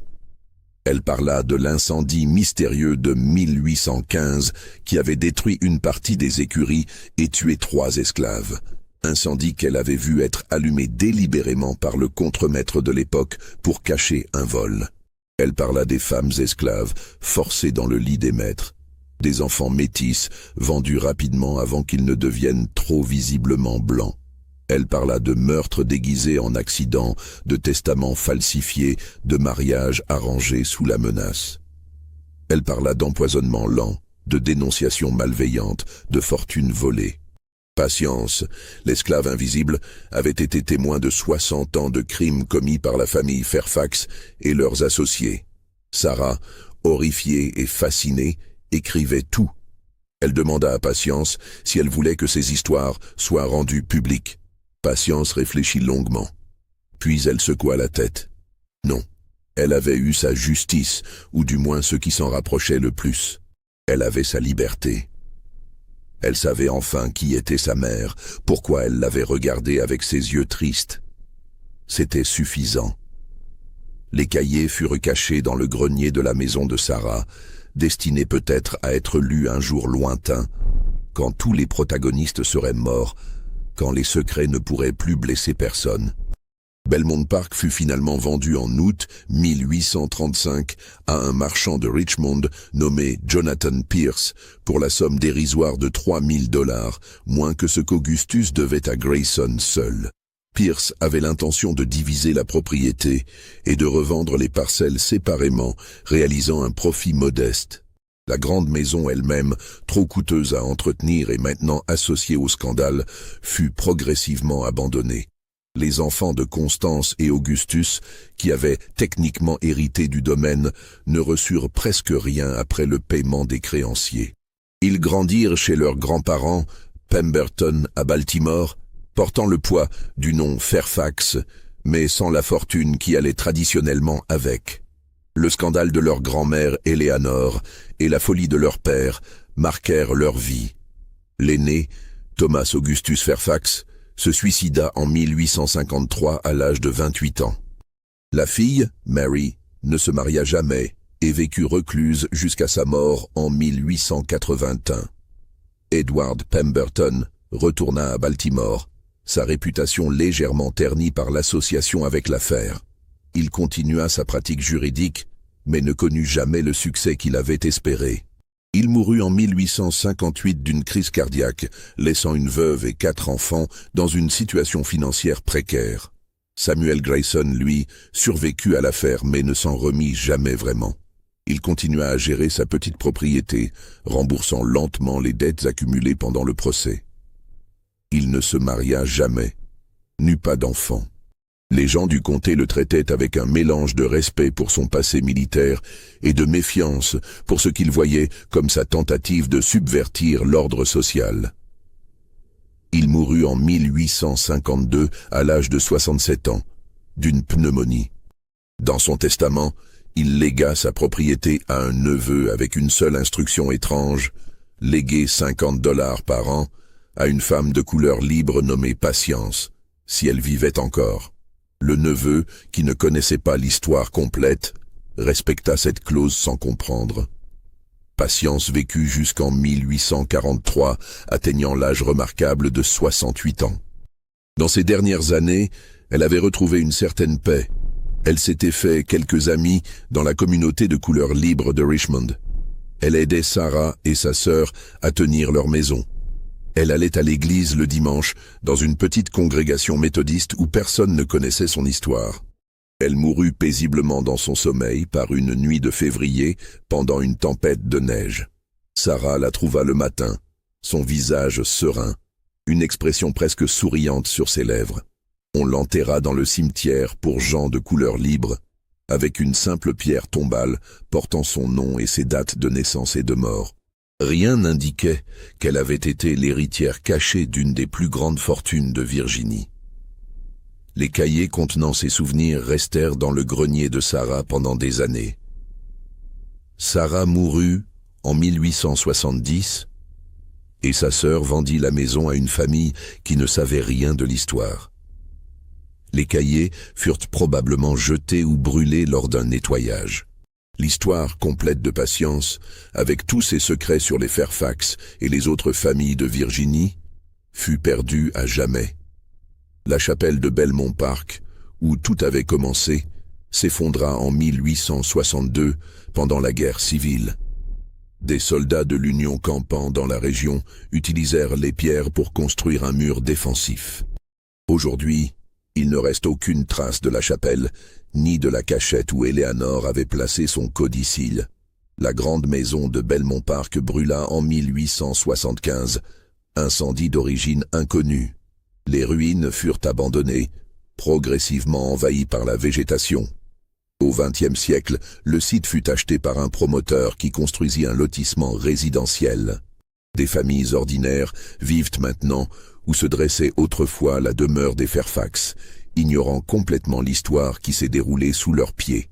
Elle parla de l'incendie mystérieux de 1815 qui avait détruit une partie des écuries et tué 3 esclaves. Incendie qu'elle avait vu être allumé délibérément par le contremaître de l'époque pour cacher un vol. Elle parla des femmes esclaves forcées dans le lit des maîtres, des enfants métis vendus rapidement avant qu'ils ne deviennent trop visiblement blancs. Elle parla de meurtres déguisés en accidents, de testaments falsifiés, de mariages arrangés sous la menace. Elle parla d'empoisonnement lent, de dénonciations malveillantes, de fortunes volées. Patience, l'esclave invisible, avait été témoin de 60 ans de crimes commis par la famille Fairfax et leurs associés. Sarah, horrifiée et fascinée, écrivait tout. Elle demanda à Patience si elle voulait que ces histoires soient rendues publiques. Patience réfléchit longuement. Puis elle secoua la tête. Non, elle avait eu sa justice, ou du moins ce qui s'en rapprochait le plus. Elle avait sa liberté. Elle savait enfin qui était sa mère, pourquoi elle l'avait regardée avec ses yeux tristes. C'était suffisant. Les cahiers furent cachés dans le grenier de la maison de Sarah, destinés peut-être à être lus un jour lointain, quand tous les protagonistes seraient morts, quand les secrets ne pourraient plus blesser personne. Belmont Park fut finalement vendu en août 1835 à un marchand de Richmond nommé Jonathan Pierce pour la somme dérisoire de $3 000, moins que ce qu'Augustus devait à Grayson seul. Pierce avait l'intention de diviser la propriété et de revendre les parcelles séparément, réalisant un profit modeste. La grande maison elle-même, trop coûteuse à entretenir et maintenant associée au scandale, fut progressivement abandonnée. Les enfants de Constance et Augustus, qui avaient techniquement hérité du domaine, ne reçurent presque rien après le paiement des créanciers. Ils grandirent chez leurs grands-parents, Pemberton à Baltimore, portant le poids du nom Fairfax, mais sans la fortune qui allait traditionnellement avec. Le scandale de leur grand-mère Eleanor et la folie de leur père marquèrent leur vie. L'aîné, Thomas Augustus Fairfax, se suicida en 1853 à l'âge de 28 ans. La fille, Mary, ne se maria jamais et vécut recluse jusqu'à sa mort en 1881. Edward Pemberton retourna à Baltimore, sa réputation légèrement ternie par l'association avec l'affaire. Il continua sa pratique juridique, mais ne connut jamais le succès qu'il avait espéré. Il mourut en 1858 d'une crise cardiaque, laissant une veuve et 4 enfants dans une situation financière précaire. Samuel Grayson, lui, survécut à l'affaire mais ne s'en remit jamais vraiment. Il continua à gérer sa petite propriété, remboursant lentement les dettes accumulées pendant le procès. Il ne se maria jamais, n'eut pas d'enfant. Les gens du comté le traitaient avec un mélange de respect pour son passé militaire et de méfiance pour ce qu'ils voyaient comme sa tentative de subvertir l'ordre social. Il mourut en 1852 à l'âge de 67 ans, d'une pneumonie. Dans son testament, il légua sa propriété à un neveu avec une seule instruction étrange, léguer $50 par an à une femme de couleur libre nommée Patience, si elle vivait encore. Le neveu, qui ne connaissait pas l'histoire complète, respecta cette clause sans comprendre. Patience vécut jusqu'en 1843, atteignant l'âge remarquable de 68 ans. Dans ces dernières années, elle avait retrouvé une certaine paix. Elle s'était fait quelques amis dans la communauté de couleur libre de Richmond. Elle aidait Sarah et sa sœur à tenir leur maison. Elle allait à l'église le dimanche, dans une petite congrégation méthodiste où personne ne connaissait son histoire. Elle mourut paisiblement dans son sommeil par une nuit de février pendant une tempête de neige. Sarah la trouva le matin, son visage serein, une expression presque souriante sur ses lèvres. On l'enterra dans le cimetière pour gens de couleur libre, avec une simple pierre tombale portant son nom et ses dates de naissance et de mort. Rien n'indiquait qu'elle avait été l'héritière cachée d'une des plus grandes fortunes de Virginie. Les cahiers contenant ses souvenirs restèrent dans le grenier de Sarah pendant des années. Sarah mourut en 1870 et sa sœur vendit la maison à une famille qui ne savait rien de l'histoire. Les cahiers furent probablement jetés ou brûlés lors d'un nettoyage. L'histoire complète de Patience, avec tous ses secrets sur les Fairfax et les autres familles de Virginie, fut perdue à jamais. La chapelle de Belmont Park, où tout avait commencé, s'effondra en 1862 pendant la guerre civile. Des soldats de l'Union campant dans la région utilisèrent les pierres pour construire un mur défensif. Aujourd'hui, il ne reste aucune trace de la chapelle, ni de la cachette où Eleanor avait placé son codicille. La grande maison de Belmont Park brûla en 1875, Incendie d'origine inconnue. Les ruines furent abandonnées, progressivement envahies par la végétation. Au XXe siècle, le site fut acheté par un promoteur qui construisit un lotissement résidentiel. Des familles ordinaires vivent maintenant où se dressait autrefois la demeure des Fairfax, ignorant complètement l'histoire qui s'est déroulée sous leurs pieds.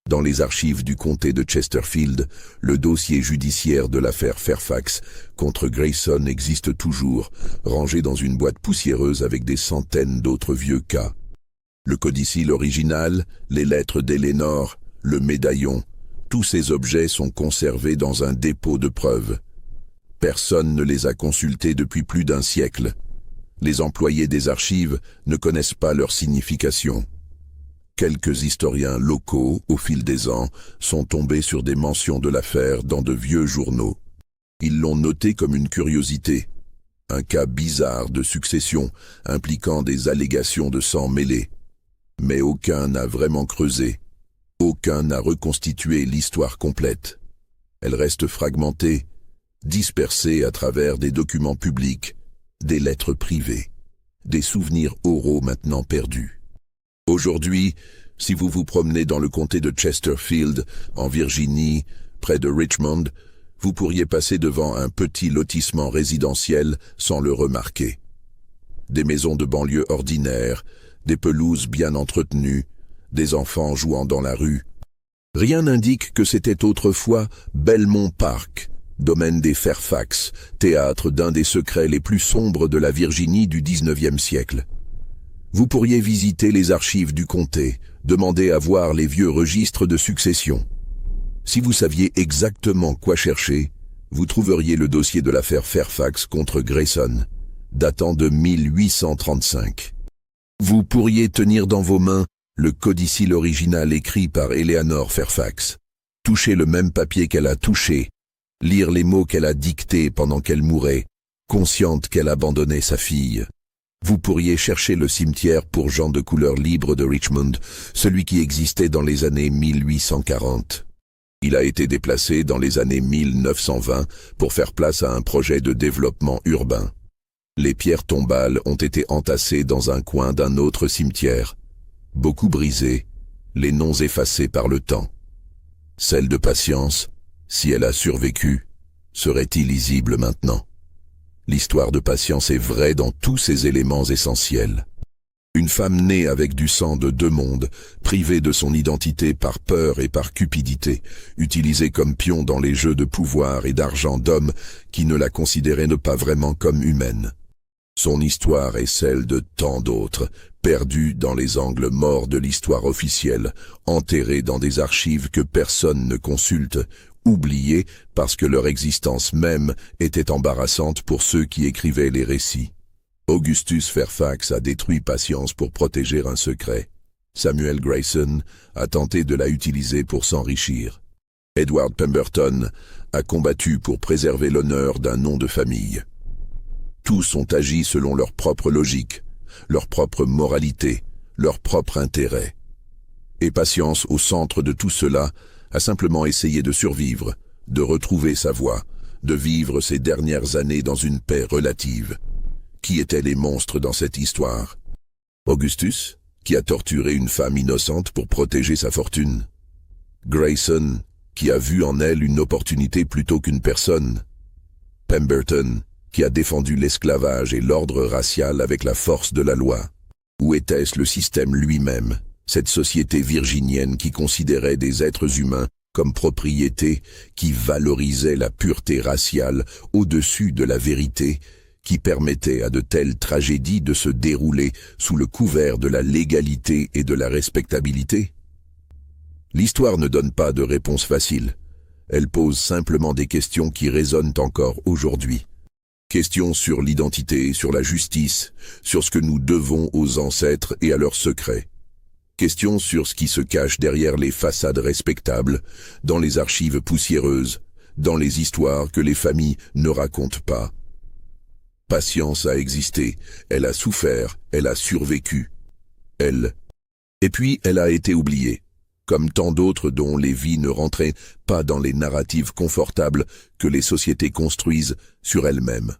Dans les archives du comté de Chesterfield, le dossier judiciaire de l'affaire Fairfax contre Grayson existe toujours, rangé dans une boîte poussiéreuse avec des centaines d'autres vieux cas. Le codicille original, les lettres d'Eleanor, le médaillon, tous ces objets sont conservés dans un dépôt de preuves. Personne ne les a consultés depuis plus d'un siècle. Les employés des archives ne connaissent pas leur signification. Quelques historiens locaux, au fil des ans, sont tombés sur des mentions de l'affaire dans de vieux journaux. Ils l'ont noté comme une curiosité, un cas bizarre de succession impliquant des allégations de sang mêlé. Mais aucun n'a vraiment creusé, aucun n'a reconstitué l'histoire complète. Elle reste fragmentée, dispersée à travers des documents publics, des lettres privées, des souvenirs oraux maintenant perdus. Aujourd'hui, si vous vous promenez dans le comté de Chesterfield, en Virginie, près de Richmond, vous pourriez passer devant un petit lotissement résidentiel sans le remarquer. Des maisons de banlieue ordinaires, des pelouses bien entretenues, des enfants jouant dans la rue. Rien n'indique que c'était autrefois Belmont Park, domaine des Fairfax, théâtre d'un des secrets les plus sombres de la Virginie du XIXe siècle. Vous pourriez visiter les archives du comté, demander à voir les vieux registres de succession. Si vous saviez exactement quoi chercher, vous trouveriez le dossier de l'affaire Fairfax contre Grayson, datant de 1835. Vous pourriez tenir dans vos mains le codicille original écrit par Eleanor Fairfax, toucher le même papier qu'elle a touché, lire les mots qu'elle a dictés pendant qu'elle mourait, consciente qu'elle abandonnait sa fille. Vous pourriez chercher le cimetière pour gens de couleur libre de Richmond, celui qui existait dans les années 1840. Il a été déplacé dans les années 1920 pour faire place à un projet de développement urbain. Les pierres tombales ont été entassées dans un coin d'un autre cimetière, beaucoup brisées, les noms effacés par le temps. Celle de Patience, si elle a survécu, serait illisible maintenant. L'histoire de Patience est vraie dans tous ses éléments essentiels. Une femme née avec du sang de deux mondes, privée de son identité par peur et par cupidité, utilisée comme pion dans les jeux de pouvoir et d'argent d'hommes qui ne la considéraient pas vraiment comme humaine. Son histoire est celle de tant d'autres, perdus dans les angles morts de l'histoire officielle, enterrés dans des archives que personne ne consulte, oubliés parce que leur existence même était embarrassante pour ceux qui écrivaient les récits. Augustus Fairfax a détruit Patience pour protéger un secret. Samuel Grayson a tenté de la utiliser pour s'enrichir. Edward Pemberton a combattu pour préserver l'honneur d'un nom de famille. Tous ont agi selon leur propre logique, leur propre moralité, leur propre intérêt. Et Patience, au centre de tout cela, a simplement essayé de survivre, de retrouver sa voie, de vivre ses dernières années dans une paix relative. Qui étaient les monstres dans cette histoire? Augustus, qui a torturé une femme innocente pour protéger sa fortune. Grayson, qui a vu en elle une opportunité plutôt qu'une personne. Pemberton, qui a défendu l'esclavage et l'ordre racial avec la force de la loi. Ou était-ce le système lui-même, cette société virginienne qui considérait des êtres humains comme propriété, qui valorisait la pureté raciale au-dessus de la vérité, qui permettait à de telles tragédies de se dérouler sous le couvert de la légalité et de la respectabilité? L'histoire ne donne pas de réponse facile. Elle pose simplement des questions qui résonnent encore aujourd'hui. Questions sur l'identité, sur la justice, sur ce que nous devons aux ancêtres et à leurs secrets. Questions sur ce qui se cache derrière les façades respectables, dans les archives poussiéreuses, dans les histoires que les familles ne racontent pas. Patience a existé, elle a souffert, elle a survécu. Et puis elle a été oubliée, comme tant d'autres dont les vies ne rentraient pas dans les narratives confortables que les sociétés construisent sur elles-mêmes.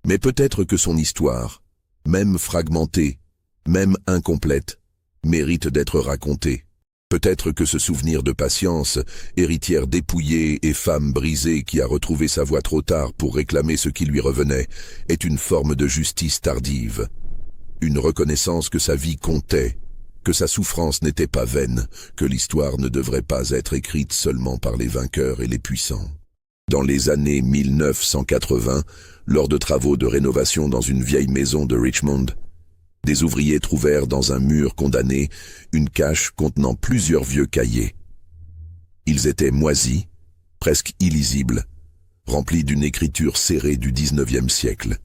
Mais peut-être que son histoire, même fragmentée, même incomplète, mérite d'être racontée. Peut-être que ce souvenir de Patience, héritière dépouillée et femme brisée qui a retrouvé sa voix trop tard pour réclamer ce qui lui revenait, est une forme de justice tardive. Une reconnaissance que sa vie comptait, que sa souffrance n'était pas vaine, que l'histoire ne devrait pas être écrite seulement par les vainqueurs et les puissants. Dans les années 1980, lors de travaux de rénovation dans une vieille maison de Richmond, des ouvriers trouvèrent dans un mur condamné une cache contenant plusieurs vieux cahiers. Ils étaient moisis, presque illisibles, remplis d'une écriture serrée du XIXe siècle.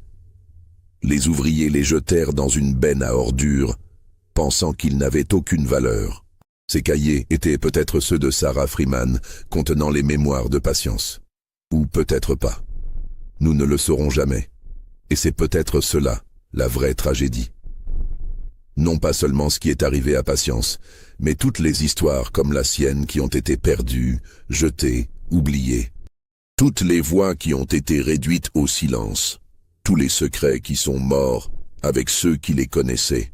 Les ouvriers les jetèrent dans une benne à ordures, pensant qu'ils n'avaient aucune valeur. Ces cahiers étaient peut-être ceux de Sarah Freeman, contenant les mémoires de Patience. Ou peut-être pas. Nous ne le saurons jamais. Et c'est peut-être cela, la vraie tragédie. Non pas seulement ce qui est arrivé à Patience, mais toutes les histoires comme la sienne qui ont été perdues, jetées, oubliées. Toutes les voix qui ont été réduites au silence. Tous les secrets qui sont morts avec ceux qui les connaissaient.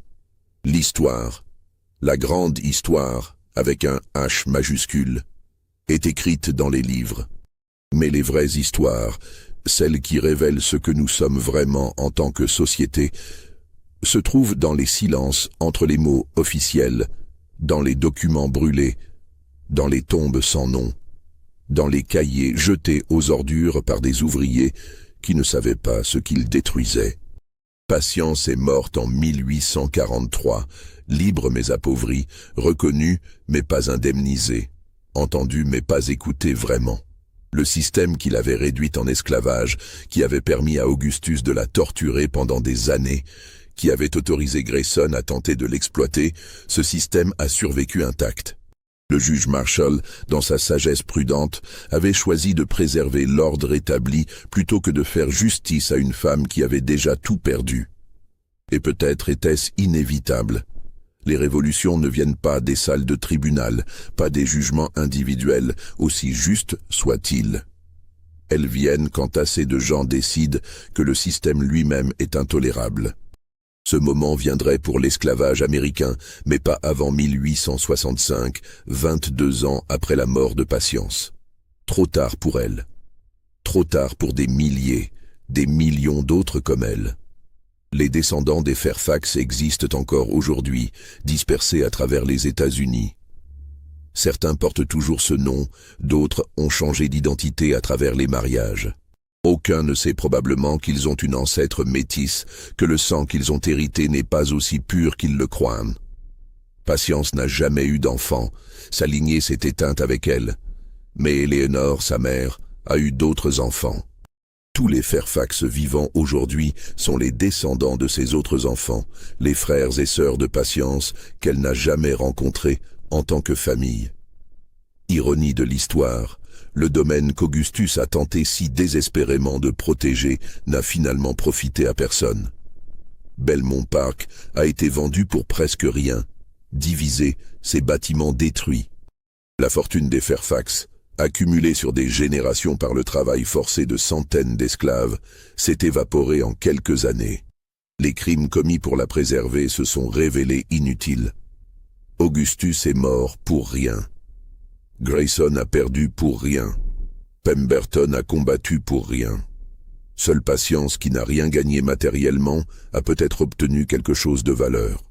L'histoire, la grande histoire, avec un H majuscule, est écrite dans les livres. Mais les vraies histoires, celles qui révèlent ce que nous sommes vraiment en tant que société, se trouvent dans les silences entre les mots officiels, dans les documents brûlés, dans les tombes sans nom, dans les cahiers jetés aux ordures par des ouvriers qui ne savaient pas ce qu'ils détruisaient. Patience est morte en 1843, libre mais appauvrie, reconnue mais pas indemnisée, entendue mais pas écoutée vraiment. Le système qui l'avait réduite en esclavage, qui avait permis à Augustus de la torturer pendant des années, qui avait autorisé Grayson à tenter de l'exploiter, ce système a survécu intact. Le juge Marshall, dans sa sagesse prudente, avait choisi de préserver l'ordre établi plutôt que de faire justice à une femme qui avait déjà tout perdu. Et peut-être était-ce inévitable. Les révolutions ne viennent pas des salles de tribunal, pas des jugements individuels, aussi justes soient-ils. Elles viennent quand assez de gens décident que le système lui-même est intolérable. Ce moment viendrait pour l'esclavage américain, mais pas avant 1865, 22 ans après la mort de Patience. Trop tard pour elle. Trop tard pour des milliers, des millions d'autres comme elle. Les descendants des Fairfax existent encore aujourd'hui, dispersés à travers les États-Unis. Certains portent toujours ce nom, d'autres ont changé d'identité à travers les mariages. Aucun ne sait probablement qu'ils ont une ancêtre métisse, que le sang qu'ils ont hérité n'est pas aussi pur qu'ils le croient. Patience n'a jamais eu d'enfant, sa lignée s'est éteinte avec elle. Mais Éléonore, sa mère, a eu d'autres enfants. Tous les Fairfax vivants aujourd'hui sont les descendants de ces autres enfants, les frères et sœurs de Patience qu'elle n'a jamais rencontrés en tant que famille. Ironie de l'histoire, le domaine qu'Augustus a tenté si désespérément de protéger n'a finalement profité à personne. Belmont Park a été vendu pour presque rien, divisé, ses bâtiments détruits. La fortune des Fairfax, accumulée sur des générations par le travail forcé de centaines d'esclaves, s'est évaporée en quelques années. Les crimes commis pour la préserver se sont révélés inutiles. Augustus est mort pour rien. Grayson a perdu pour rien. Pemberton a combattu pour rien. Seule Patience, qui n'a rien gagné matériellement, a peut-être obtenu quelque chose de valeur.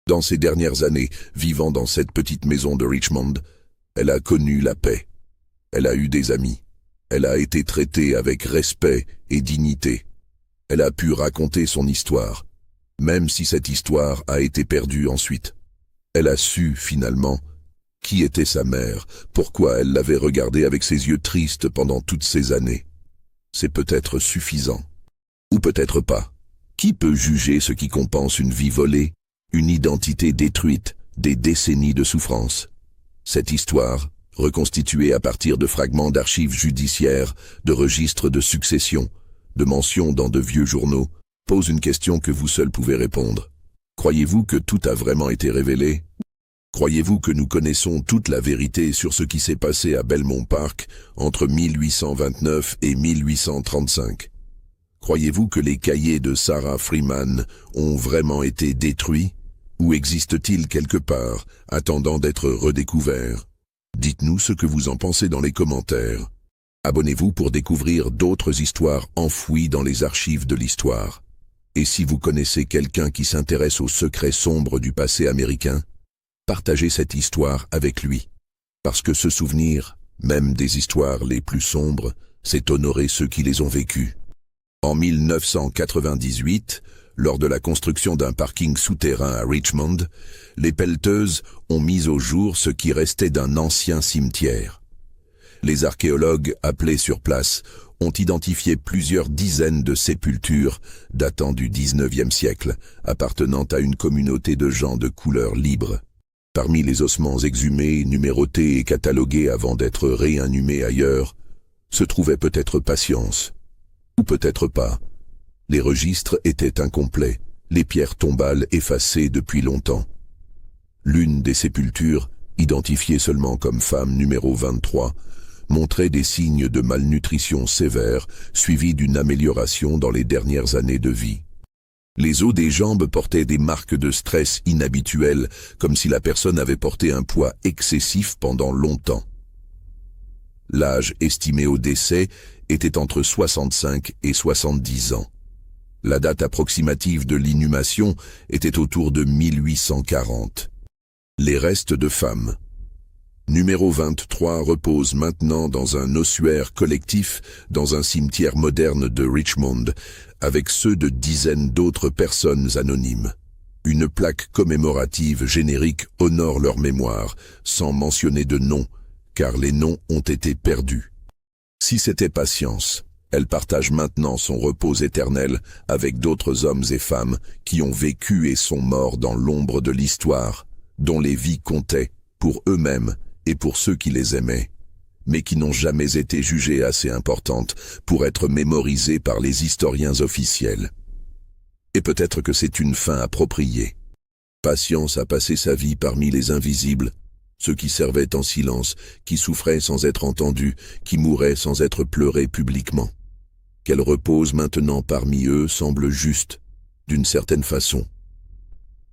Dans ces dernières années, vivant dans cette petite maison de Richmond, elle a connu la paix. Elle a eu des amis. Elle a été traitée avec respect et dignité. Elle a pu raconter son histoire, même si cette histoire a été perdue ensuite. Elle a su, finalement, qui était sa mère, pourquoi elle l'avait regardée avec ses yeux tristes pendant toutes ces années. C'est peut-être suffisant. Ou peut-être pas. Qui peut juger ce qui compense une vie volée, une identité détruite, des décennies de souffrance? Cette histoire, reconstituée à partir de fragments d'archives judiciaires, de registres de succession, de mentions dans de vieux journaux, pose une question que vous seul pouvez répondre. Croyez-vous que tout a vraiment été révélé? Croyez-vous que nous connaissons toute la vérité sur ce qui s'est passé à Belmont Park entre 1829 et 1835? Croyez-vous que les cahiers de Sarah Freeman ont vraiment été détruits? Ou existent-ils quelque part, attendant d'être redécouverts? Dites-nous ce que vous en pensez dans les commentaires. Abonnez-vous pour découvrir d'autres histoires enfouies dans les archives de l'histoire. Et si vous connaissez quelqu'un qui s'intéresse aux secrets sombres du passé américain, partagez cette histoire avec lui. Parce que se souvenir, même des histoires les plus sombres, c'est honorer ceux qui les ont vécues. En 1998, lors de la construction d'un parking souterrain à Richmond, les pelleteuses ont mis au jour ce qui restait d'un ancien cimetière. Les archéologues appelés sur place ont identifié plusieurs dizaines de sépultures datant du XIXe siècle, appartenant à une communauté de gens de couleur libre. Parmi les ossements exhumés, numérotés et catalogués avant d'être réinhumés ailleurs, se trouvait peut-être Patience. Ou peut-être pas. Les registres étaient incomplets, les pierres tombales effacées depuis longtemps. L'une des sépultures, identifiée seulement comme femme numéro 23, montrait des signes de malnutrition sévère, suivis d'une amélioration dans les dernières années de vie. Les os des jambes portaient des marques de stress inhabituelles, comme si la personne avait porté un poids excessif pendant longtemps. L'âge estimé au décès était entre 65 et 70 ans. La date approximative de l'inhumation était autour de 1840. Les restes de femmes. Numéro 23 repose maintenant dans un ossuaire collectif dans un cimetière moderne de Richmond, avec ceux de dizaines d'autres personnes anonymes. Une plaque commémorative générique honore leur mémoire, sans mentionner de nom, car les noms ont été perdus. Si c'était Patience, elle partage maintenant son repos éternel avec d'autres hommes et femmes qui ont vécu et sont morts dans l'ombre de l'histoire, dont les vies comptaient pour eux-mêmes et pour ceux qui les aimaient, mais qui n'ont jamais été jugées assez importantes pour être mémorisées par les historiens officiels. Et peut-être que c'est une fin appropriée. Patience a passé sa vie parmi les invisibles, ceux qui servaient en silence, qui souffraient sans être entendus, qui mouraient sans être pleurés publiquement. Qu'elle repose maintenant parmi eux semble juste, d'une certaine façon.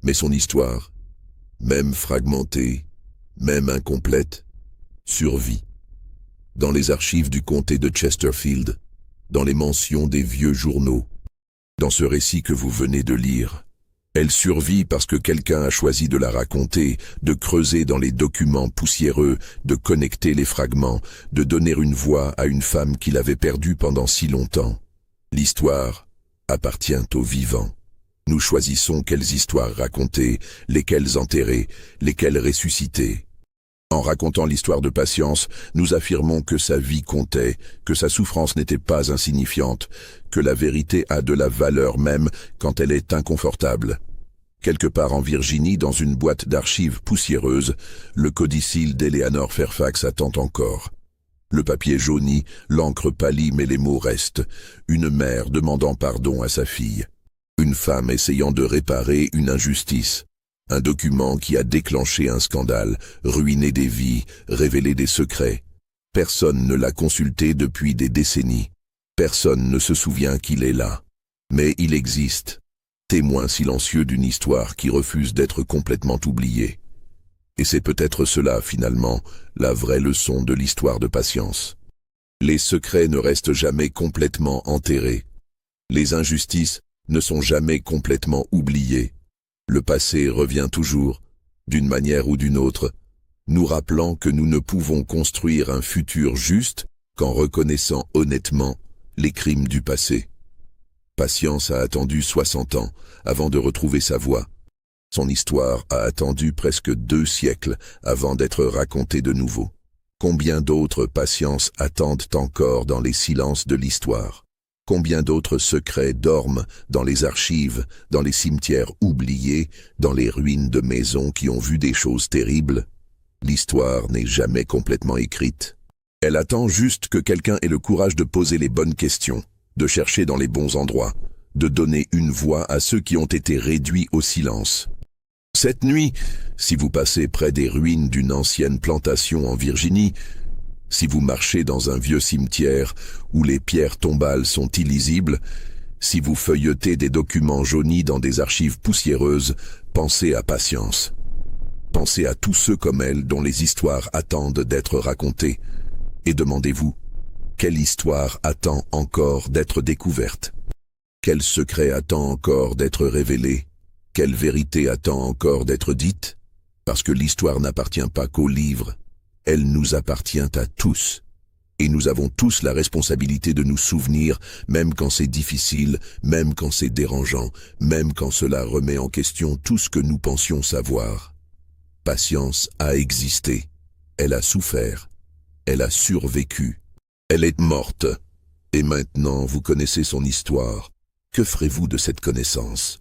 Mais son histoire, même fragmentée, même incomplète, survit. Dans les archives du comté de Chesterfield, dans les mentions des vieux journaux, dans ce récit que vous venez de lire, elle survit parce que quelqu'un a choisi de la raconter, de creuser dans les documents poussiéreux, de connecter les fragments, de donner une voix à une femme qu'il avait perdue pendant si longtemps. L'histoire appartient aux vivants. Nous choisissons quelles histoires raconter, lesquelles enterrer, lesquelles ressusciter. En racontant l'histoire de Patience, nous affirmons que sa vie comptait, que sa souffrance n'était pas insignifiante, que la vérité a de la valeur même quand elle est inconfortable. Quelque part en Virginie, dans une boîte d'archives poussiéreuse, le codicille d'Eleanor Fairfax attend encore. Le papier jauni, l'encre pâlie mais les mots restent. Une mère demandant pardon à sa fille. Une femme essayant de réparer une injustice. Un document qui a déclenché un scandale, ruiné des vies, révélé des secrets. Personne ne l'a consulté depuis des décennies. Personne ne se souvient qu'il est là. Mais il existe. Témoin silencieux d'une histoire qui refuse d'être complètement oubliée. Et c'est peut-être cela, finalement, la vraie leçon de l'histoire de Patience. Les secrets ne restent jamais complètement enterrés. Les injustices ne sont jamais complètement oubliées. Le passé revient toujours, d'une manière ou d'une autre, nous rappelant que nous ne pouvons construire un futur juste qu'en reconnaissant honnêtement les crimes du passé. Patience a attendu 60 ans avant de retrouver sa voix. Son histoire a attendu presque 2 siècles avant d'être racontée de nouveau. Combien d'autres patiences attendent encore dans les silences de l'histoire? Combien d'autres secrets dorment dans les archives, dans les cimetières oubliés, dans les ruines de maisons qui ont vu des choses terribles? L'histoire n'est jamais complètement écrite. Elle attend juste que quelqu'un ait le courage de poser les bonnes questions, de chercher dans les bons endroits, de donner une voix à ceux qui ont été réduits au silence. Cette nuit, si vous passez près des ruines d'une ancienne plantation en Virginie, si vous marchez dans un vieux cimetière où les pierres tombales sont illisibles, Si vous feuilletez des documents jaunis dans des archives poussiéreuses, pensez à Patience. Pensez à tous ceux comme elle dont les histoires attendent d'être racontées. Et demandez-vous, quelle histoire attend encore d'être découverte? Quel secret attend encore d'être révélé? Quelle vérité attend encore d'être dite? Parce que l'histoire n'appartient pas qu'aux livres, elle nous appartient à tous. Et nous avons tous la responsabilité de nous souvenir, même quand c'est difficile, même quand c'est dérangeant, même quand cela remet en question tout ce que nous pensions savoir. Patience a existé, elle a souffert, elle a survécu, elle est morte. Et maintenant vous connaissez son histoire. Que ferez-vous de cette connaissance?